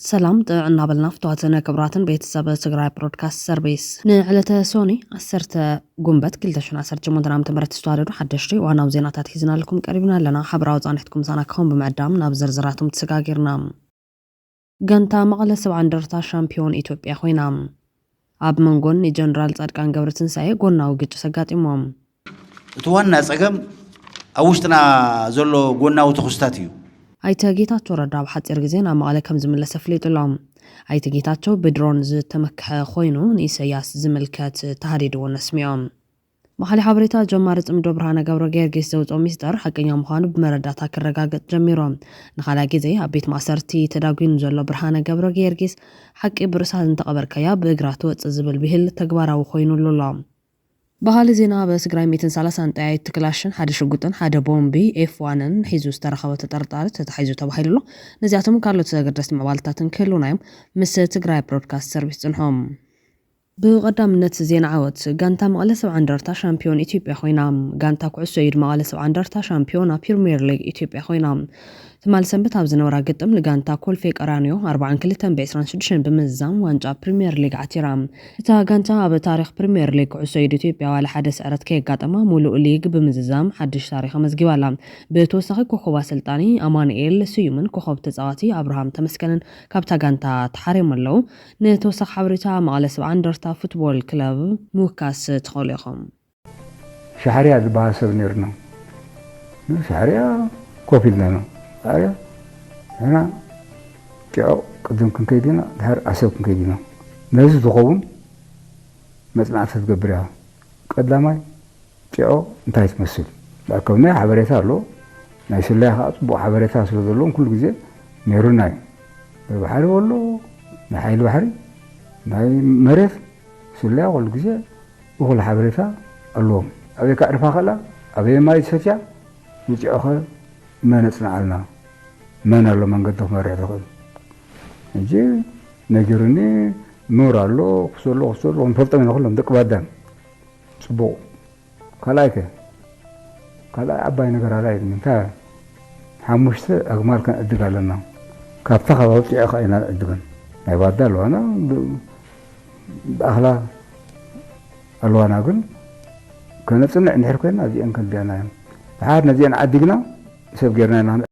سلام طعنا بالنفط كبراتن بيتسابة تقرأ برودكاست سيرفيس نعلة سوني أسرت قنبت كل تشون أسرت جمود رام تمرت استوارد وحدشتي وأنا وزينة تحيزنا لكم قريبنا لنا حبرا وزانحتكم زانكم بمعدام نابزر زراتهم تسقاقرنا قانتا مغلة سبعان درتا شامبيون إيتوبيا خوينام أب منقون جنرال صادقان قبرتن سايه قونا وقج سقات إمام توانا سقم أوشتنا زولو قونا وتخستاتيو أيتا ጌታቸው ረዳ በሐጽር ጊዜ ናማለ ከም ዝምለሰ ፍሊጥሎም أيتا ጌታቸው በድሮን ዝተመክሐ ኮይኑ ንኢሳያስ ዝምልከት ተሃዲድዎ ነስሚኦም መሐሊ ሓበሬታ ጀማሪ ጽምዶ ብርሃነ ገብረ ጊዮርጊስ ዘውፅኦ ሚስጥር ሓቀኛ ምዃኑ ብመረዳእታ ክረጋገጽ ጀሚሮም ንኻልእ ግዜ ኣብ ቤት ማእሰርቲ ተዳጒኑ ዘሎ ብርሃነ ገብረ ጊዮርጊስ ሓቂ ብርሳት እንተቐበርካያ ብእግራ ትወፅእ ዝብል ብሂል ተግባራዊ ኮይኑሉ ኣሎ ባህል ዜና በትግራይ 130 ጣያት ትክላሽን ሓደ ሽጉጥን ሓደ ቦምቢ F1ን ሒዙ ዝተረኸበ ተጠርጣሪ ተታሒዙ ተባሂሉሎ ነዚያቶም ካልኦት ዘገደስቲ መባልታትን ክህሉናዮም ምስ ትግራይ ብሮድካስት ሰርቪስ ጽንሖም ብቀዳምነት ዜና ዓወት ጋንታ መቐለ 70 እንደርታ ሻምፒዮን ኢትዮጵያ ኮይና ጋንታ ኩዕሶ ኢድ መቐለ 70 እንደርታ ሻምፒዮን ፕሪሚየር ሊግ ኢትዮጵያ ኮይና ትማል ሰንበት ኣብ ዝነበራ ግጥም ንጋንታ ኮልፌ ቀራኒዮ 42 በ26 ብምዛም ዋንጫ ፕሪሚየር ሊግ ዓቲራ እታ ጋንታ ኣብ ታሪኽ ፕሪሚየር ሊግ ኩዕሶ ኢድ ኢትዮጵያ ዋላ ሓደ ስዕረት ከጋጠማ ሙሉእ ሊግ ብምዝዛም ሓድሽ ታሪኽ መዝጊባላ ብተወሳኺ ኮኸብ አሰልጣኒ አማኑኤል ስዩምን ኮኸብ ተጻዋቲ አብርሃም ተመስገንን ካብታ ጋንታ ተሓሪም ኣለው ንተወሳኺ ሓበሬታ መቐለ 70 እንደርታ ፉትቦል ክለብ ሙካስ ተኸሊኹም ሻህሪያ ዝባሰብ ነርና ሻህሪያ ኮፊልና ነው አያ እና ጤው ቅድም ክንከይዲና ዳር አሰብ ክንከይዲና ነዚህ ዝኸውን መጽናዕት ዝገብርያ ቀዳማይ ጤው እንታይ ትመስል ባከውና ሓበሬታ ኣሎ ናይ ስለያ ጽቡቕ ሓበሬታ ስለ ዘለዎም ኩሉ ግዜ ነሩናይ በባሕሪ ወሎ ናይ ሓይሊ ባሕሪ ናይ መሬት ስለያ ኩሉ ግዜ ብኩሉ ሓበሬታ ኣለዎም ኣበይ ካዕርፋ ኸላ ኣበይ ማይ ሰትያ ንጭኸ መነጽናዓልና من الله من قد تخمر يعتقد نجي نجرني نور الله خسر ونفرط من كلهم دق بعدين صبو كلايك كلا أباي نقر عليه من تا حمشت أجمال كان أدق لنا كابتها خلاص يا أخي أنا أدقن ما بعدين لو أنا بأخلا لو أنا أقول كنا سنة نحركنا هذه أنكن دينا بعد نزين عدقنا سبقرنا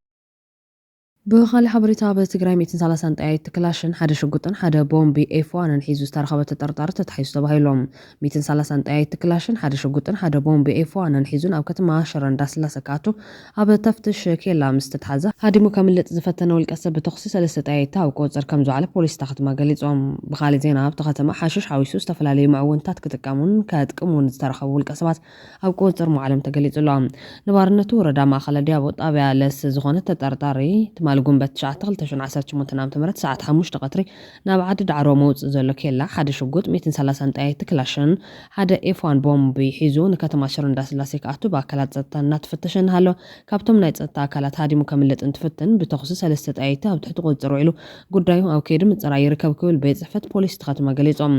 بخالي حبريتا بتقراي 130 ጣያት ትክላሽን ሓደ ሽጉጥን ሓደ ቦምቢ F1ን ሒዙ ዝተረኸበ ተጠርጣሪ ተታሒዙ ተባሂሎም 130 ጣያት ትክላሽን ሓደ ሽጉጥን ሓደ ቦምቢ F1ን ሒዙን ኣብ ከተማ ሽረ እንዳስላሴ ካቱ ኣብ ተፍትሽ ኬላ ምስ ተታሓዘ ሃዲሙ ከምልጥ ዝፈተነ ውልቀ ሰብ ብተኽሲ 3 ጣያት ኣብ ቁፅር ከም ዝዓለ ፖሊስ ከተማ ገሊጾም ብኻሊ ዜና ኣብ ከተማ ሓሽሽ ሓዊሱ ዝተፈላለዩ ማዕወንታት ክጥቀሙን ከጥቅሙን ዝተረኸቡ ውልቀ ሰባት ኣብ ቁፅር ሙዓለም ተገሊጹሎም ንባርነቱ ወረዳ ማእኸል ዲያቦ ጣብያ ለስ ዝኾነ ተጠርጣሪ ማልጉም በትሻዓተ 2018 ዓ.ም ሰዓት 5 ቀትሪ ናብ ዓዲ ዳዕሮ መውጽእ ዘሎ ኬላ ሓደ ሽጉጥ 130 ጣያት ክላሽን ሓደ F1 ቦምቢ ሒዙ ንከተማ ሽረ እንዳስላሴ ካቱ በአካላት ጸጥታ እናተፈተሸን ሃሎ ካብቶም ናይ ጸጥታ አካላት ሃዲሙ ከምልጥ እንትፈተን ብተኽሲ 3 ጣያት ኣብ ትሕቲ ቁጥጥር ውዒሉ ጉዳዩ ኣብ ከይዲ ምጽራይ ይርከብ ክብል ቤት ጽሕፈት ፖሊስ ከተማ ገሊጾም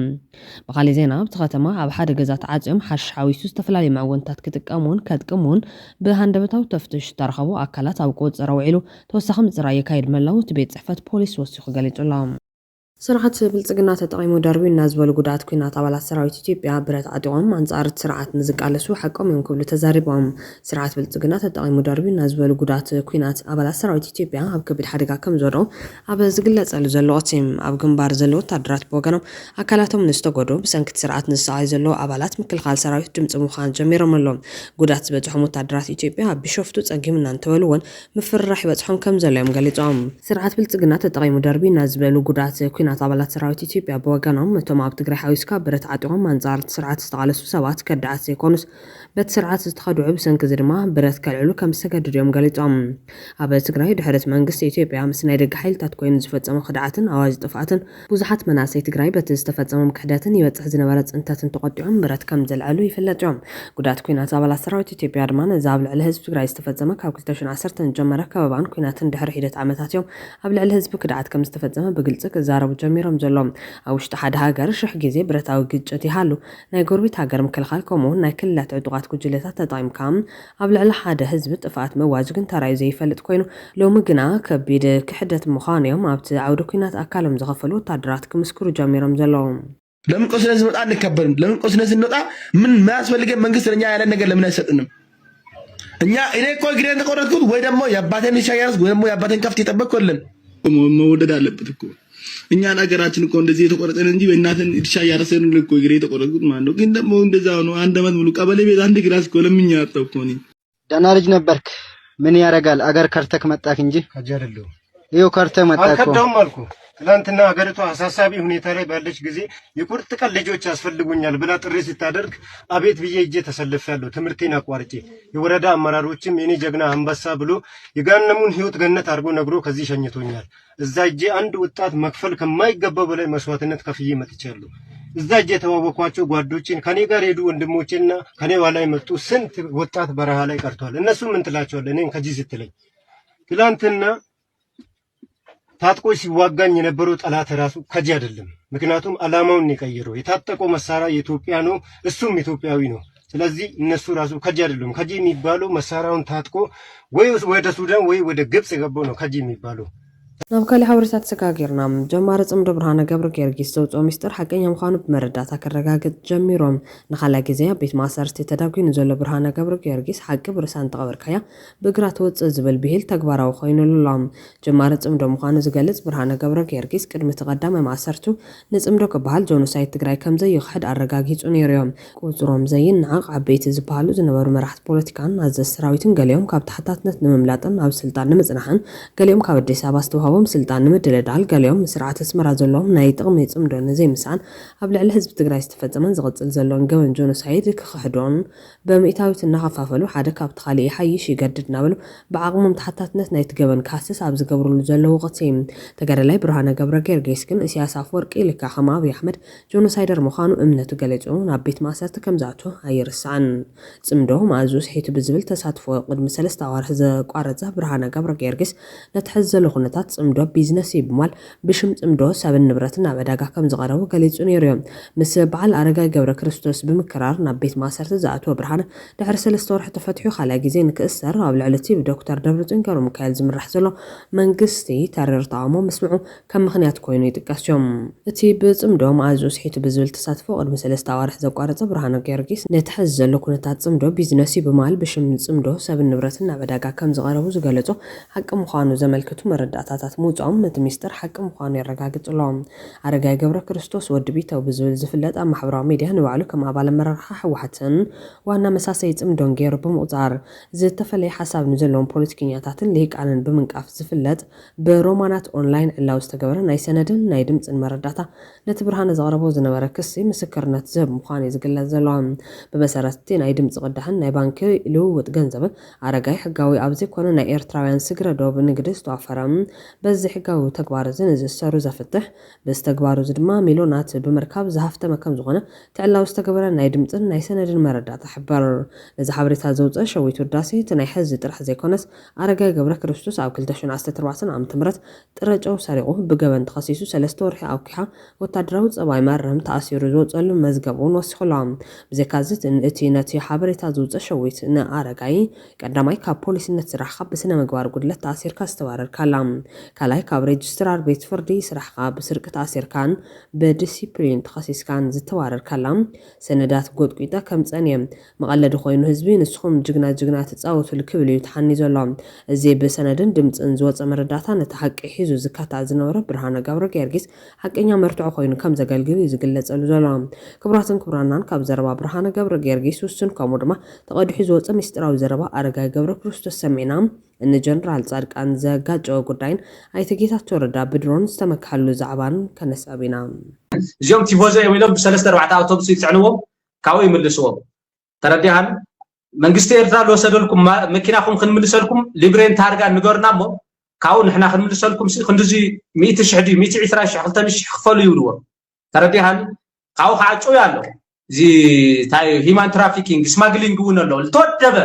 በኻሊ ዜና ኣብ ከተማ ኣብ ሓደ ገዛ ተዓጽዮም ሓሽ ሓዊሱ ዝተፈላለዩ ማዕወንታት ክጥቀሙን ከጥቅሙን ብሃንደበታው ተፍትሽ ተረኸቡ አካላት ኣብ ቁጥጥር ውዒሉ ተወሳኺ ምጽራይ يكايد ملاوت بيت صحفة بوليس وسيخ قالت لهم سرعة بلصقنا تطعيمو داربين نازبل قدات كوينات عبالات سراويت إثيوبيا برات عدوهم انصارت سرعة نزق على سو حقهم يمكن لتزاربهم سرعة بلصقنا تطعيمو داربين نازبل قدات كوينات عبالات سراويت إثيوبيا عب كبد حدقا كم زورو عب زقلت على زلواتهم عب جنبار زلو تدرات بوغانو أكلاتهم نستقودو بسنكت سرعة نسعي زلو عبالات مكل خال سراويت دمت مخان جميرا ملهم قدات بتحمو تدرات إثيوبيا بشوفتو تسقيمنا انتولون مفرح بتحم كم زلهم قالتهم سرعة بلصقنا تطعيمو داربين نازبل قدات كوينات عبالات سراويت إثيوبيا بوغانهم متوم عب تقري حاويسكا برت عدوهم منزارت سرعة استغالسو سوات كدعات سيكونس بت سرعة استخدعو بسنك زرما برت كالعلو كم سكد اليوم قالتهم عب تقري دحرت منقس إثيوبيا مسنا يدق حيل تاتكوين زفتزمو خدعاتن أواز طفعاتن بوزحات مناسي تقري بت استفزمو مكحداتن يبتح زنبارت انتاتن تقدعهم برت كم زلعلو يفلتهم قدات كوينات عبالات سراويت إثيوبيا رمان زابل على الهزب تقري استفزمك هاو كلتاشن عسرتن جمرة كبابان كويناتن دحر حيدة عمتاتيوم قبل على الهزب كدعات كم استفزمه بقلتك زاربو ጀሚሮም ዘሎም ኣብ ውሽጢ ሓደ ሃገር ሽሕ ግዜ ብረታዊ ግጭት ይሃሉ ናይ ጎረቤት ሃገር ምክልኻል ከምኡውን ናይ ክልላት ዕጡቃት ጉጅለታት ተጠቂምካ ኣብ ልዕሊ ሓደ ህዝቢ ጥፍኣት መዋጅግን ተራዩ ዘይፈልጥ ኮይኑ ሎሚ ግና ከቢድ ክሕደት ምዃኖም ኣብቲ ዓውደ ኩናት ኣካሎም ዝኸፈሉ ወታደራት ክምስክሩ ጀሚሮም ዘሎም ለምን ቆስለን ዝመጣ አንከበርም ለምን ቆስለን ዝንወጣ ምን ማያስፈልገን መንግስት ለኛ ያለ ነገር ለምን አይሰጥንም እኛ እኔ እኮ ግሬን ተቆረጥኩት ወይ ደግሞ ያባተን ሻያርስ ወይ ደግሞ ያባተን ከፍት የጠበቅኩልን መወደድ አለበት እኮ እኛ ሀገራችን እኮ እንደዚህ የተቆረጠን እንጂ በእናትን እርሻ ያረሰን እኮ ግሬ ተቆረጥኩት ማለት ነው ግን ደግሞ እንደዛው ነው አንድ አመት ሙሉ ቀበሌ ቤት አንድ ግራስ እኮ ለምኛ አጣው እኮ ነው ደህና ልጅ ነበርክ ምን ያረጋል አገር ከርተክ መጣክ እንጂ አጀርለው ይው ከርተ መጣክ አከዳውም አልኩ ትላንትና ሀገሪቱ አሳሳቢ ሁኔታ ላይ ባለች ጊዜ የቁርጥ ቀን ልጆች ያስፈልጉኛል ብላ ጥሪ ስታደርግ አቤት ብዬ እጄ ተሰልፌያለሁ ትምርቴን አቋርጬ የወረዳ አመራሮችም የኔ ጀግና አንበሳ ብሎ የጋነሙን ህይወት ገነት አድርጎ ነግሮ ከዚህ ሸኝቶኛል እዛ እጄ አንድ ወጣት መክፈል ከማይገባው በላይ መስዋዕትነት ከፍዬ መጥቻለሁ እዛ እጄ ተዋወኳቸው ጓዶቼን ከኔ ጋር ሄዱ ወንድሞቼና ከኔ በኋላ የመጡ ስንት ወጣት በረሃ ላይ ቀርቷል እነሱ ምን ትላቸዋለህ እኔን ከዚህ ስትለኝ ትላንትና ታጥቆ ሲዋጋኝ የነበረው ጠላት ራሱ ከጂ አይደለም ምክንያቱም አላማውን የቀየረው የታጠቀው መሳሪያ የኢትዮጵያ ነው እሱም ኢትዮጵያዊ ነው ስለዚህ እነሱ ራሱ ከጂ አይደለም ከጂ የሚባለው መሳሪያውን ታጥቆ ወይ ወደ ሱዳን ወይ ወደ ግብጽ የገባው ነው ከጂ የሚባለው ናብ ካሊ ሓበሬታት ሰጋጊርና ጀማሪ ጽምዶ ብርሃነ ገብረ ጊዮርጊስ ዘውፅኦ ሚስጥር ሓቀኛ ምዃኑ ብመረዳእታ ከረጋግጥ ጀሚሮም ንኻልኣይ ግዜ ኣብ ቤት ማእሰርቲ ተዳጒኑ ዘሎ ብርሃነ ገብረ ጊዮርጊስ ሓቂ ብርሳን ተቐበርካያ ብእግራ ትወፅእ ዝብል ብሂል ተግባራዊ ኮይኑሎም ጀማሪ ጽምዶ ምዃኑ ዝገልጽ ብርሃነ ገብረ ጊዮርጊስ ቅድሚ ተቐዳማይ ማእሰርቱ ንጽምዶ ክበሃል ጆኖሳይድ ትግራይ ከም ዘይክሕድ ኣረጋጊጹ ነይሩ እዮም ቁፅሮም ዘይነዓቕ ዓበይቲ ዝበሃሉ ዝነበሩ መራሕቲ ፖለቲካን ኣዘዝ ሰራዊትን ገሊኦም ካብ ተሓታትነት ንምምላጥን ኣብ ስልጣን ንምጽናሕን ገሊኦም ካብ ኣዲስ ኣበባ ዝተዋሃቦም ስልጣን ንምድልዳል ገሊኦም ስርዓት ኣስመራ ዘለዎም ናይ ጥቕሚ ጽምዶ ንዘይምስኣን ኣብ ልዕሊ ህዝቢ ትግራይ ዝተፈጸመን ዝቕጽል ዘሎን ገበን ጆኖሳይድ ክኽሕዶን ብምእታዊት እናኸፋፈሉ ሓደ ካብቲ ካሊእ ሓይሽ ይገድድ ናበሉ ብዓቕሞም ተሓታትነት ናይቲ ገበን ካስስ ኣብ ዝገብርሉ ዘለዉ ቅቲ ተጋዳላይ ብርሃነ ገብረ ጊዮርጊስ ግን ኢሳያስ ኣፈወርቂ ኢልካ ከም ኣብይ ኣሕመድ ጆኖሳይደር ምዃኑ እምነቱ ገሊጹ ናብ ቤት ማእሰርቲ ከም ዝኣትዎ ኣይርስዓን ጽምዶ ማእዙ ስሒቱ ብዝብል ተሳትፎ ቅድሚ 3 ኣዋርሒ ዘቋረፀ ብርሃነ ገብረ ጊዮርጊስ ነቲ ሕዚ ዘሎ ኩነታት ጽምዶ ቢዝነስ ይብማል ብሽም ጽምዶ ሰብን ንብረትን ኣብ ዕዳጋ ከም ዝቐረቡ ገሊጹ ነይሩ እዮም ምስ በዓል ኣረጋይ ገብረ ክርስቶስ ብምክራር ናብ ቤት ማእሰርቲ ዝኣትወ ብርሃነ ድሕሪ 3 ወርሒ ተፈትሑ ካልኣይ ግዜ ንክእሰር ኣብ ልዕሊ እቲ ብዶክተር ደብረጽዮን ገብረ ሚካኤል ዝምራሕ ዘሎ መንግስቲ ተሪር ተቃውሞ ምስምዑ ከም ምክንያት ኮይኑ ይጥቀስ እዮም እቲ ብጽምዶ ማእዙ ስሒቱ ብዝብል ተሳትፎ ቅድሚ 3 ኣዋርሒ ዘቋረፀ ብርሃነ ጊዮርጊስ ነቲ ሕዚ ዘሎ ኩነታት ጽምዶ ቢዝነስ ይብማል ብሽም ጽምዶ ሰብን ንብረትን ኣብ ዕዳጋ ከም ዝቐረቡ ዝገለጹ ሓቂ ምዃኑ ዘመልክቱ መረዳእታታት ምውፅኦም ነቲ ሚስጥር ሓቂ ምዃኑ የረጋግጽሎም ኣረጋይ ገብረ ክርስቶስ ወዲ ቢተው ብዝብል ዝፍለጥ ኣብ ማሕበራዊ ሚድያ ንባዕሉ ከም ኣባል ኣመራርሓ ሕወሓትን ዋና መሳሰይ ጽምዶን ገይሩ ብምቁፃር ዝተፈለየ ሓሳብ ንዘለዎም ፖለቲከኛታትን ልሂቃንን ብምንቃፍ ዝፍለጥ ብሮማናት ኦንላይን ዕላው ዝተገበረ ናይ ሰነድን ናይ ድምፅን መረዳእታ ነቲ ብርሃነ ዘቕረቦ ዝነበረ ክሲ ምስክርነት ዝህብ ምዃኑ ዝግለጽ ዘሎ ብመሰረቲ ናይ ድምፂ ቅዳሕን ናይ ባንኪ ልውውጥ ገንዘብን ኣረጋይ ሕጋዊ ኣብ ዘይኮነ ናይ ኤርትራውያን ስግረ ዶብ ንግዲ ዝተዋፈረ በዚ ሕጋዊ ተግባር ዝንዝሰሩ ዘፍትሕ ብዝተግባሩ ድማ ሚሊዮናት ብምርካብ ዝሃፍተመ ከም ዝኾነ ትዕላው ዝተገበረ ናይ ድምፅን ናይ ሰነድን መረዳእታ ሕበር ነዚ ሓበሬታ ዘውፅአ ሸዊት ውዳሴ እቲ ናይ ሕዚ ጥራሕ ዘይኮነስ ኣረጋይ ገብረ ክርስቶስ ኣብ 2014 ዓ.ም ጥረጨው ሰሪቑ ብገበን ተኸሲሱ 3 ወርሒ ኣውኪሓ ወታደራዊ ፀባይ ማረም ተኣሲሩ ዝወፀሉ መዝገብ እውን ወሲኹሎም ብዘካዝት እቲ ነቲ ሓበሬታ ዘውፅአ ሸዊት ንኣረጋይ ቀዳማይ ካብ ፖሊስነት ስራሕካ ብስነ ምግባር ጉድለት ተኣሲርካ ዝተባረርካላ ካልኣይ ካብ ሬጅስትራር ቤት ፍርዲ ስራሕካ ብስርቂ ተኣሲርካን ብዲሲፕሊን ተኸሲስካን ዝተዋረርካላ ሰነዳት ጎጥቂጠ ከም ፀንየ መቐለዲ ኮይኑ ህዝቢ ንስኹም ጅግና ተፃወቱሉ ክብል እዩ ተሓኒ ዘሎ እዚ ብሰነድን ድምፅን ዝወፀ መረዳእታ ነቲ ሓቂ ሒዙ ዝካታእ ዝነበረ ብርሃነ ገብረ ጊዮርጊስ ሓቀኛ መርትዖ ኮይኑ ከም ዘገልግል እዩ ዝግለጸሉ ዘሎ ክቡራትን ክቡራናን ካብ ዘረባ ብርሃነ ገብረ ጊዮርጊስ ውሱን ከምኡ ድማ ተቐዲሑ ዝወፀ ሚስጥራዊ ዘረባ ኣረጋይ ገብረ ክርስቶስ ሰሚዕና ንጀነራል ጻድቃን ዘጋጨወ ጉዳይን ኣይተ ጌታቸው ረዳ ብድሮን ዝተመካሉ ዛዕባን ከነስዕብ ኢና እዚኦም ቲፎዞ እዮም ኢሎም ብ3-4 ኣውቶቡስ ይፅዕንዎም ካብኡ ይምልስዎም ተረዲሃን መንግስቲ ኤርትራ ልወሰደልኩም መኪናኩም ክንምልሰልኩም ሊብሬን ታርጋ ንገርና እሞ ካብኡ ንሕና ክንምልሰልኩም ክንድዚ 100,000 120,000 200,000 ክፈሉ ይብልዎም ተረዲሃን ካብኡ ከዓ ጮይ ኣሎ እዚ ሂማን ትራፊኪንግ ስማግሊንግ እውን ኣሎ ዝተወደበ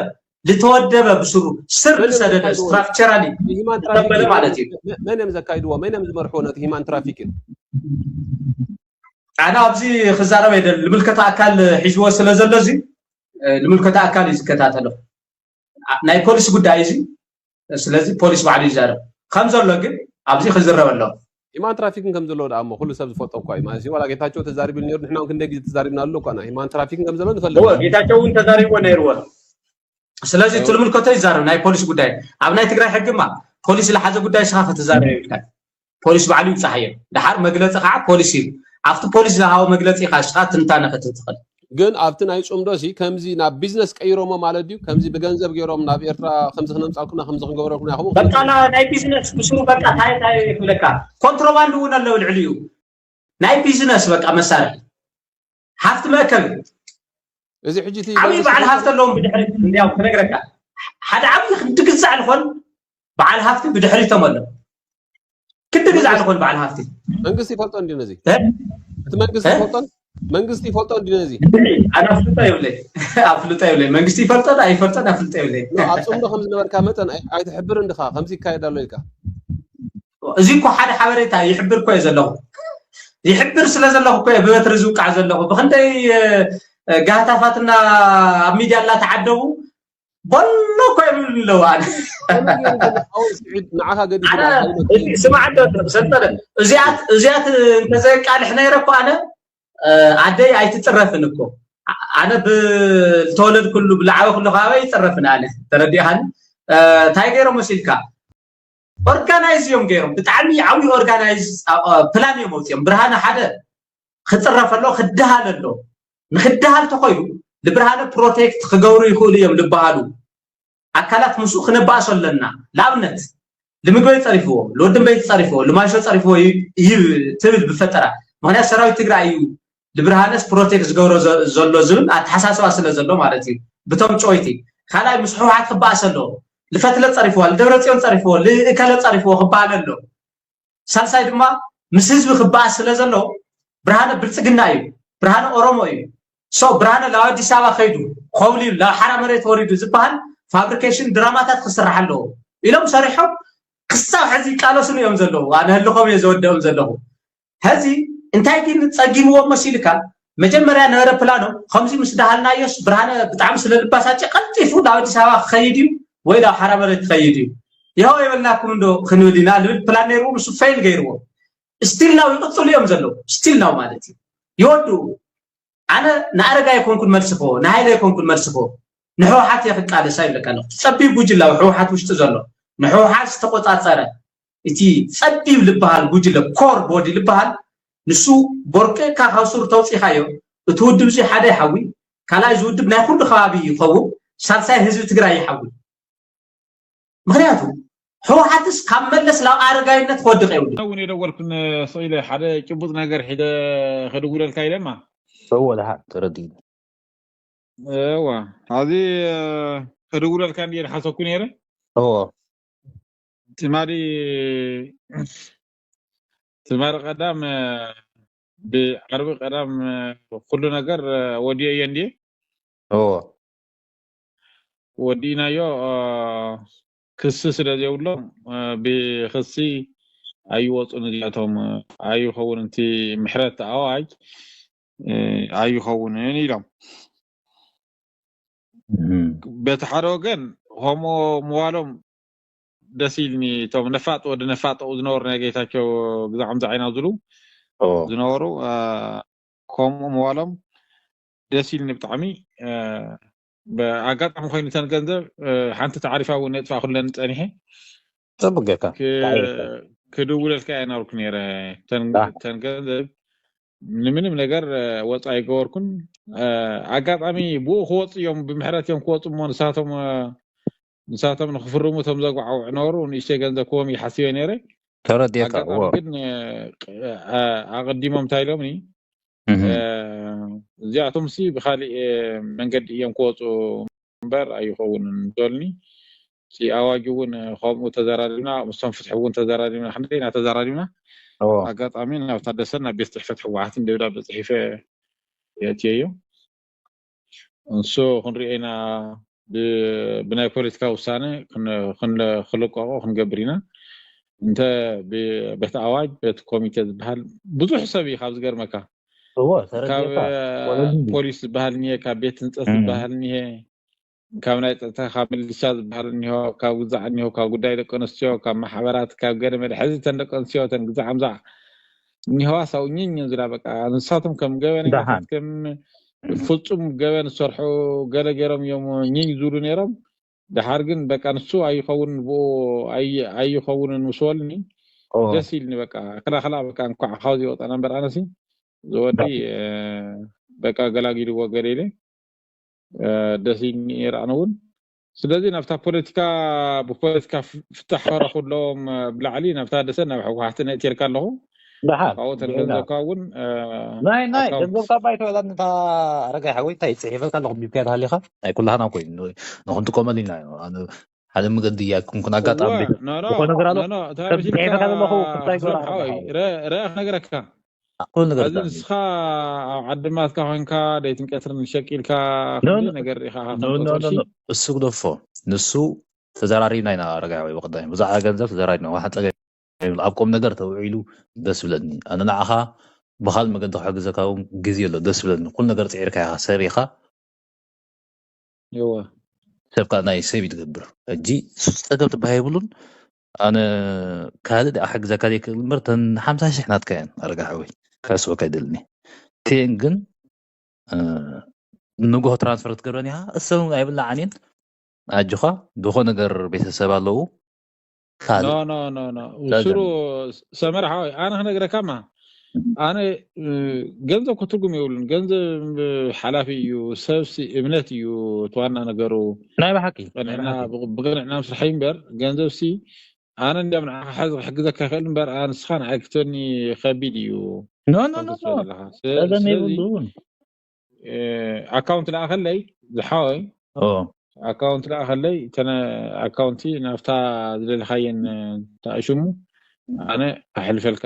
لتودب بسرو سر سدد ستراكشرالي هيمان تقبل مالتي من يم زكايدوا من يم زمرحونا هيمان ترافيك أنا أبزي خزارة بيد الملكة أكل حجوا سلازلزي الملكة أكل يزكتاتلو ناي بوليس قد عايزي سلازي بوليس بعد يزار خمسة لقين أبزي خزارة ولا هيمان ترافيك كم زلون أمو كل سبب فوتو كوي ما زي ولا جيتاچو تزاري بالنير نحن ممكن نجي تزاري نالو كنا هيمان ترافيك كم زلون نفلو هو جيتاچو أنت تزاري ونيروا سلازي تلو الملكة يزار ناي بوليس قد عايز أبناء تقرأ حكمة بوليس اللي حاجة قد عايز خافة تزاري يبكي بوليس بعلي صحيح دحر مجلس قاع بوليسي عفت بوليس لهاو مجلس يخاشات تنتانا فتتخل ግን ኣብቲ ናይ ጾም ዶሲ ከምዚ ናብ ቢዝነስ ቀይሮሞ ማለት እዩ ከምዚ ብገንዘብ ገይሮም ናብ ኤርትራ ከምዚ ክነምፃልኩና ከምዚ ክንገብረኩና ይኹም በቃ ናይ ቢዝነስ ብስሩ በቃ ታይ ይፍለካ ኮንትሮባንድ እውን ኣለው ልዕልዩ ናይ ቢዝነስ በቃ መሳርሒ ሃፍቲ መከብ እዚ ሕጂቲ ዓብይ በዓል ሃፍቲ ኣለዎም ብድሕሪት እንዲያው ክነግረካ ሓደ ዓብይ ክድግዛዕ ልኾን በዓል ሃፍቲ ብድሕሪቶም ኣሎ ክድግዛዕ ልኾን በዓል ሃፍቲ መንግስቲ ይፈልጦ እንዲ ነዚ እቲ መንግስቲ ይፈልጦ መንግስቲ ይፈልጦ እንዲ ነዚ ኣነ ኣፍልጦ ይብለይ መንግስቲ ይፈልጦ ኣይፈልጦ ኣፍልጦ ይብለይ ኣብ ጾም ዶ ከም ዝነበርካ መጠን ኣይትሕብርን ዲኻ ከምዚ ይካየድ ኣሎ ኢልካ እዚ እኮ ሓደ ሓበሬታ ይሕብር እኮ እዩ ዘለኹ يحبر سلازله كوي بيترزق عزله بخندي قاتفاتنا ميديا لا تعدوا بلو كوي لو انا سمع عنده سنتر زيات انت زي قال احنا يركو انا عدي ايتطرفن اكو انا بالتولد كله بالعاوي كله غاوي يطرفنا انا ترديهن تايغيرو مسيلكا اورغانايز يوم غيرهم بتعمي عوي اورغانايز بلان يموت يوم برهانه حدا خطرفلو خدهاللو نخدهال تخيو لبرهانه بروتكت خغورو يخول يوم لبهالو اكلات مسو خنباسلنا لابنت لمغوي صريفو لودم بيت صريفو لماشو صريفو تبل بفتره مهنا سراوي تግራይ لبرهانس بروتكت غورو زلو زون اتحساسوا سلازلو معناتي بتوم چويتي خلاي مسحوحات خباسلو لفتله صريفو لدبرصيون صريفو لكاله صريفو خباللو سالساي دما مسحزب خباس سلازلو برهانه بلصقنا اي برهانه اورومو اي سو برهانه لاودي سابا خيدو خوبلي لا حرامريت وريدو زبال فابريكيشن دراماتات خسرحلو إلهم صريحهم قصة حزي قالوا سنو يوم زلو وانا هلخوم يزودهم زلو هذي انتاي كي نتصقيمو مسيلكا مجمريا نهر بلانو خمسي مسدحالنا يوس برهانه بتعم سللباساتي قلطيفو داودي سابا خيديو ويدا حرامريت خيديو يهو يبلناكم ندو خنودينا البلانيرو مسو فيل غيرو ستيل ناو يقصلو يوم زلو ستيل ناو مالتي يودو انا نارغا يكونكن ملسفو نهايدا يكونكن ملسفو نحوحات يخقال سايبلك انا تصبي بوجلا وحوحات وشت زلو نحوحات استقطاصره اتي صبي لبال بوجلا كور بودي لبال نسو بوركه كاحصور توصيخايو تودب شي حدا يحوي كلا يودب ناي كل خابي يفو سالساي حزب تግራይ يحوي مخنياتو حوحاتس كملس لا ارغايነት ወድቀ ይውል ነው የደወልኩን ሰይለ ሓደ ጭቡጥ ነገር ሄደ ከደጉለል ካይለማ هو ده تردي ايوا هذه كدغولال كان ير حسكو نيره هو تمار قدام بعرب قدام كل ነገር ودي يندي هو ودينا يو كس ስለዚውሎ بخصي ايوص نجاتهم ايو خون انت محرت اواج ايو خون نيلم بتحرقن هم موالم دسيلني توم نفاط ود نفاط ودنور نيغيتاچو بزعم زعينا زلو زنورو كوم موالم دسيلني بطعمي باغاطم خوين تنغنزب حانت تعرفا ونطفا كلن صنيحه طبقك كدوللك انا ركنيره تنغنزب ምንም ነገር ወጻይ ገወርኩን አጋጣሚ ቦ ኾጽዮም በመህራትዮም ኾጽሞ ንሳቶም ንኽፍርሙ ተምዘጓው ኖሩ ንእሽተ ገንዘብ ይሐስበ ነረ ተረዲካ ግን አቀዲሞም ታይሎምኒ እዚያቶም ሲ በኻሊ መንገድ እዮም ኾጹ ምበር አይኸውን ዶልኒ ሲ አዋጅውን ኾሙ ተዘራሪና ሙስተን ፍትሕውን ተዘራሪና xንደና ተዘራሪና አጋጣሚ ነው ታደሰና ቤት ጽሕፈት ህዋሓትን ደብዳቤ ጽሒፈ ያትየዮ እንሶ ክንሪኤና بناي بوليتيكا وسانة خلقوا خنجبرينا انت بيت اواج بيت كوميتي بحال بزح سبي خابز غير مكا هو كاب ترديتا بوليس بحال نيه كاب بيت نصص بحال نيه كاب ناي تصታ خامل لشاز بحال نيه كاب وزع نيه كاب ጉዳይ ደቀ አንስትዮ كاب ማሕበራት كاب ገረ መድሕዚ ተንደቀ አንስትዮ ተን ግዛ አምዛ نيه ዋሳውኝኝ ዝላ በቃ እንሳቱም ከም ገበነኛታት ከም ፍጹም ገበን ሰርሑ ገለ ገረም ዮም ኝኝ ዙሩ ነይሮም دحار ግን በቃ ንሱ አይኸውን አይኸውን ንስወልኒ ደስ ይልኒ በቃ ከላኸላ በቃ እንኳዕ ካውዚ ወጣ ነበር አነሲ ዘወዲ በቃ ገላጊሉ ወገሬለ ደስ ይልኒ ይራነውን ስለዚህ ናፍታ ፖለቲካ በፖለቲካ ፍታሕ ፈረኹሎም ብላዕሊ ናፍታ ደሰና ሕወሓት ነጥርካ ኣለኹ دحار او تلفزيون ناي دبل طبعا ولا انت رجع حوي تاي صحيفه كان لهم بيبيات هاليخه اي كلها انا كوين نحن تكمل لنا انا هذا مقدي يكون كنا قاطع بيت وكنا قرالو صحيفه كان له كنت رايح نغرك كل نغرك هذا نسخه عدمات كهنكا ديتم كثر من شكل كا نغر نو السوق دفو نسو تزراري ناينا رجع حوي وقدام بزع ገንዘብ تزراري ነው واحد الابقم ነገር ተውዒሉ ደስ ብለኒ ኣነ ንዓኻ ብኻል መገዲ ክሕግዘካው ግዜ ኣሎ ደስ ብለኒ ኩሉ ነገር ፅዒርካ ኢኻ ሰሪኻ يوا ሰብካ ናይ ሰብ ይትገብር እጂ ፀገም ትባሂ ይብሉን ኣነ ካልእ ኣሕግዘካ ዘይክእል ምርተን 50 ሺሕ ናትከየን ኣረጋሕዊ ካስወካ ይደልኒ ቴን ግን ንጉሆ ትራንስፈር ትገብረኒ ኢኻ እሰብ ኣይብላዓኒን ኣጅኻ ብኾነ ነገር ቤተሰብ ኣለዉ ኖ وسرو سمر حوي انا هنغرك ما انا ገንዘብ ክትርጉም ይውልን ገንዘብ ሓላፊ እዩ ሰብሲ እምነት እዩ ተዋና ነገሩ ናይ ባሕቂ ቀንዕና ብቀንዕና ምስራሕ ይምበር ገንዘብሲ ኣነ እንዲያም ንዓኻ ሕግዘካ ይኽእል እምበር ኣነ ስኻን ዓይክተኒ ከቢድ እዩ ኖ ኣካውንት ላኣኸለይ ዝሓወይ اكونت لا خلي تنا اكونتي نفتا للخاين تاشمو انا احلف لك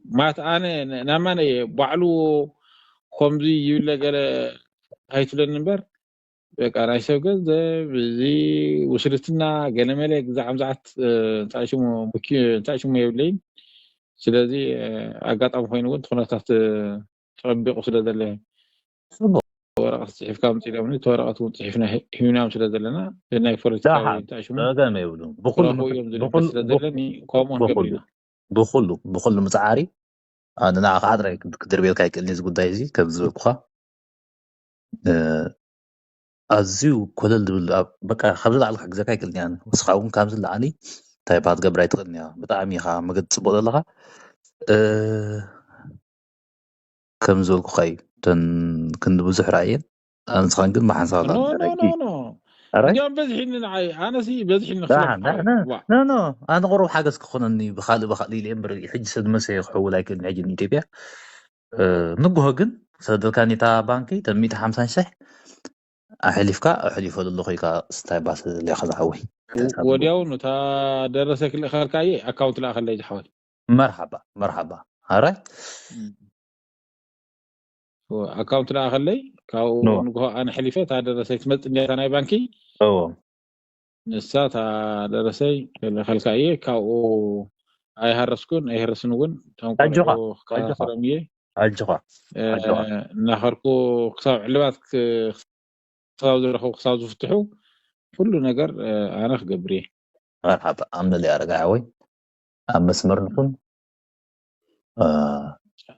مات انا نماني بعلو خمزي يلقى هايت للنبر بقى انا شوف بزي وصلتنا جنملك زعمزعت تاشمو يولين ስለዚህ አጋጣሚ ኮይኑ ትኾነታት ተጠቢቁ ስለዘለ ورقة صحيف كام تلامني ورقة صحيفنا هنا مثل ذلنا لأن يفرج تعيشون هذا ما يقولون بخل متعاري أنا نعرف عذرا كدر بيلك هيك اللي زود دايزي كبزو بخا أزيو كل اللي بقى خبز على حق زكاة كل يعني وسخاون كامز اللي عني طيب بعد قبل يتغني بتعمي خا ما قد تبغى لها كم زول خاي تن كنت بزح رأيين أنا صان قد ما حنصار نو اليوم بزحين نعي أنا سي بزحين لا أنا غروب حاجة سكون إني بخالي الأمر يحج سد مسيح هو لكن عجل نتبع نقوه جن سد كان يتا بانكي تميت 50 شح أحلفك الله خيك استعباس اللي أخذ حوي ودياو نتا درسك الأخر كاي أكاونت الأخر اللي يحوي مرحبا هراي اكونت لا خلي كاو نغو انا حليفه هذا درسيت مت اني انا بانكي نسات درسي خلكايه كاو اي هرسكون اي هرسنون اجوا كاسرميه اجوا نخركو خصاو علبات خصاو زرخو خصاو زفتحو كل ነገር انا خغبري مرحبا امن لي ارغاوي ام مسمر نكون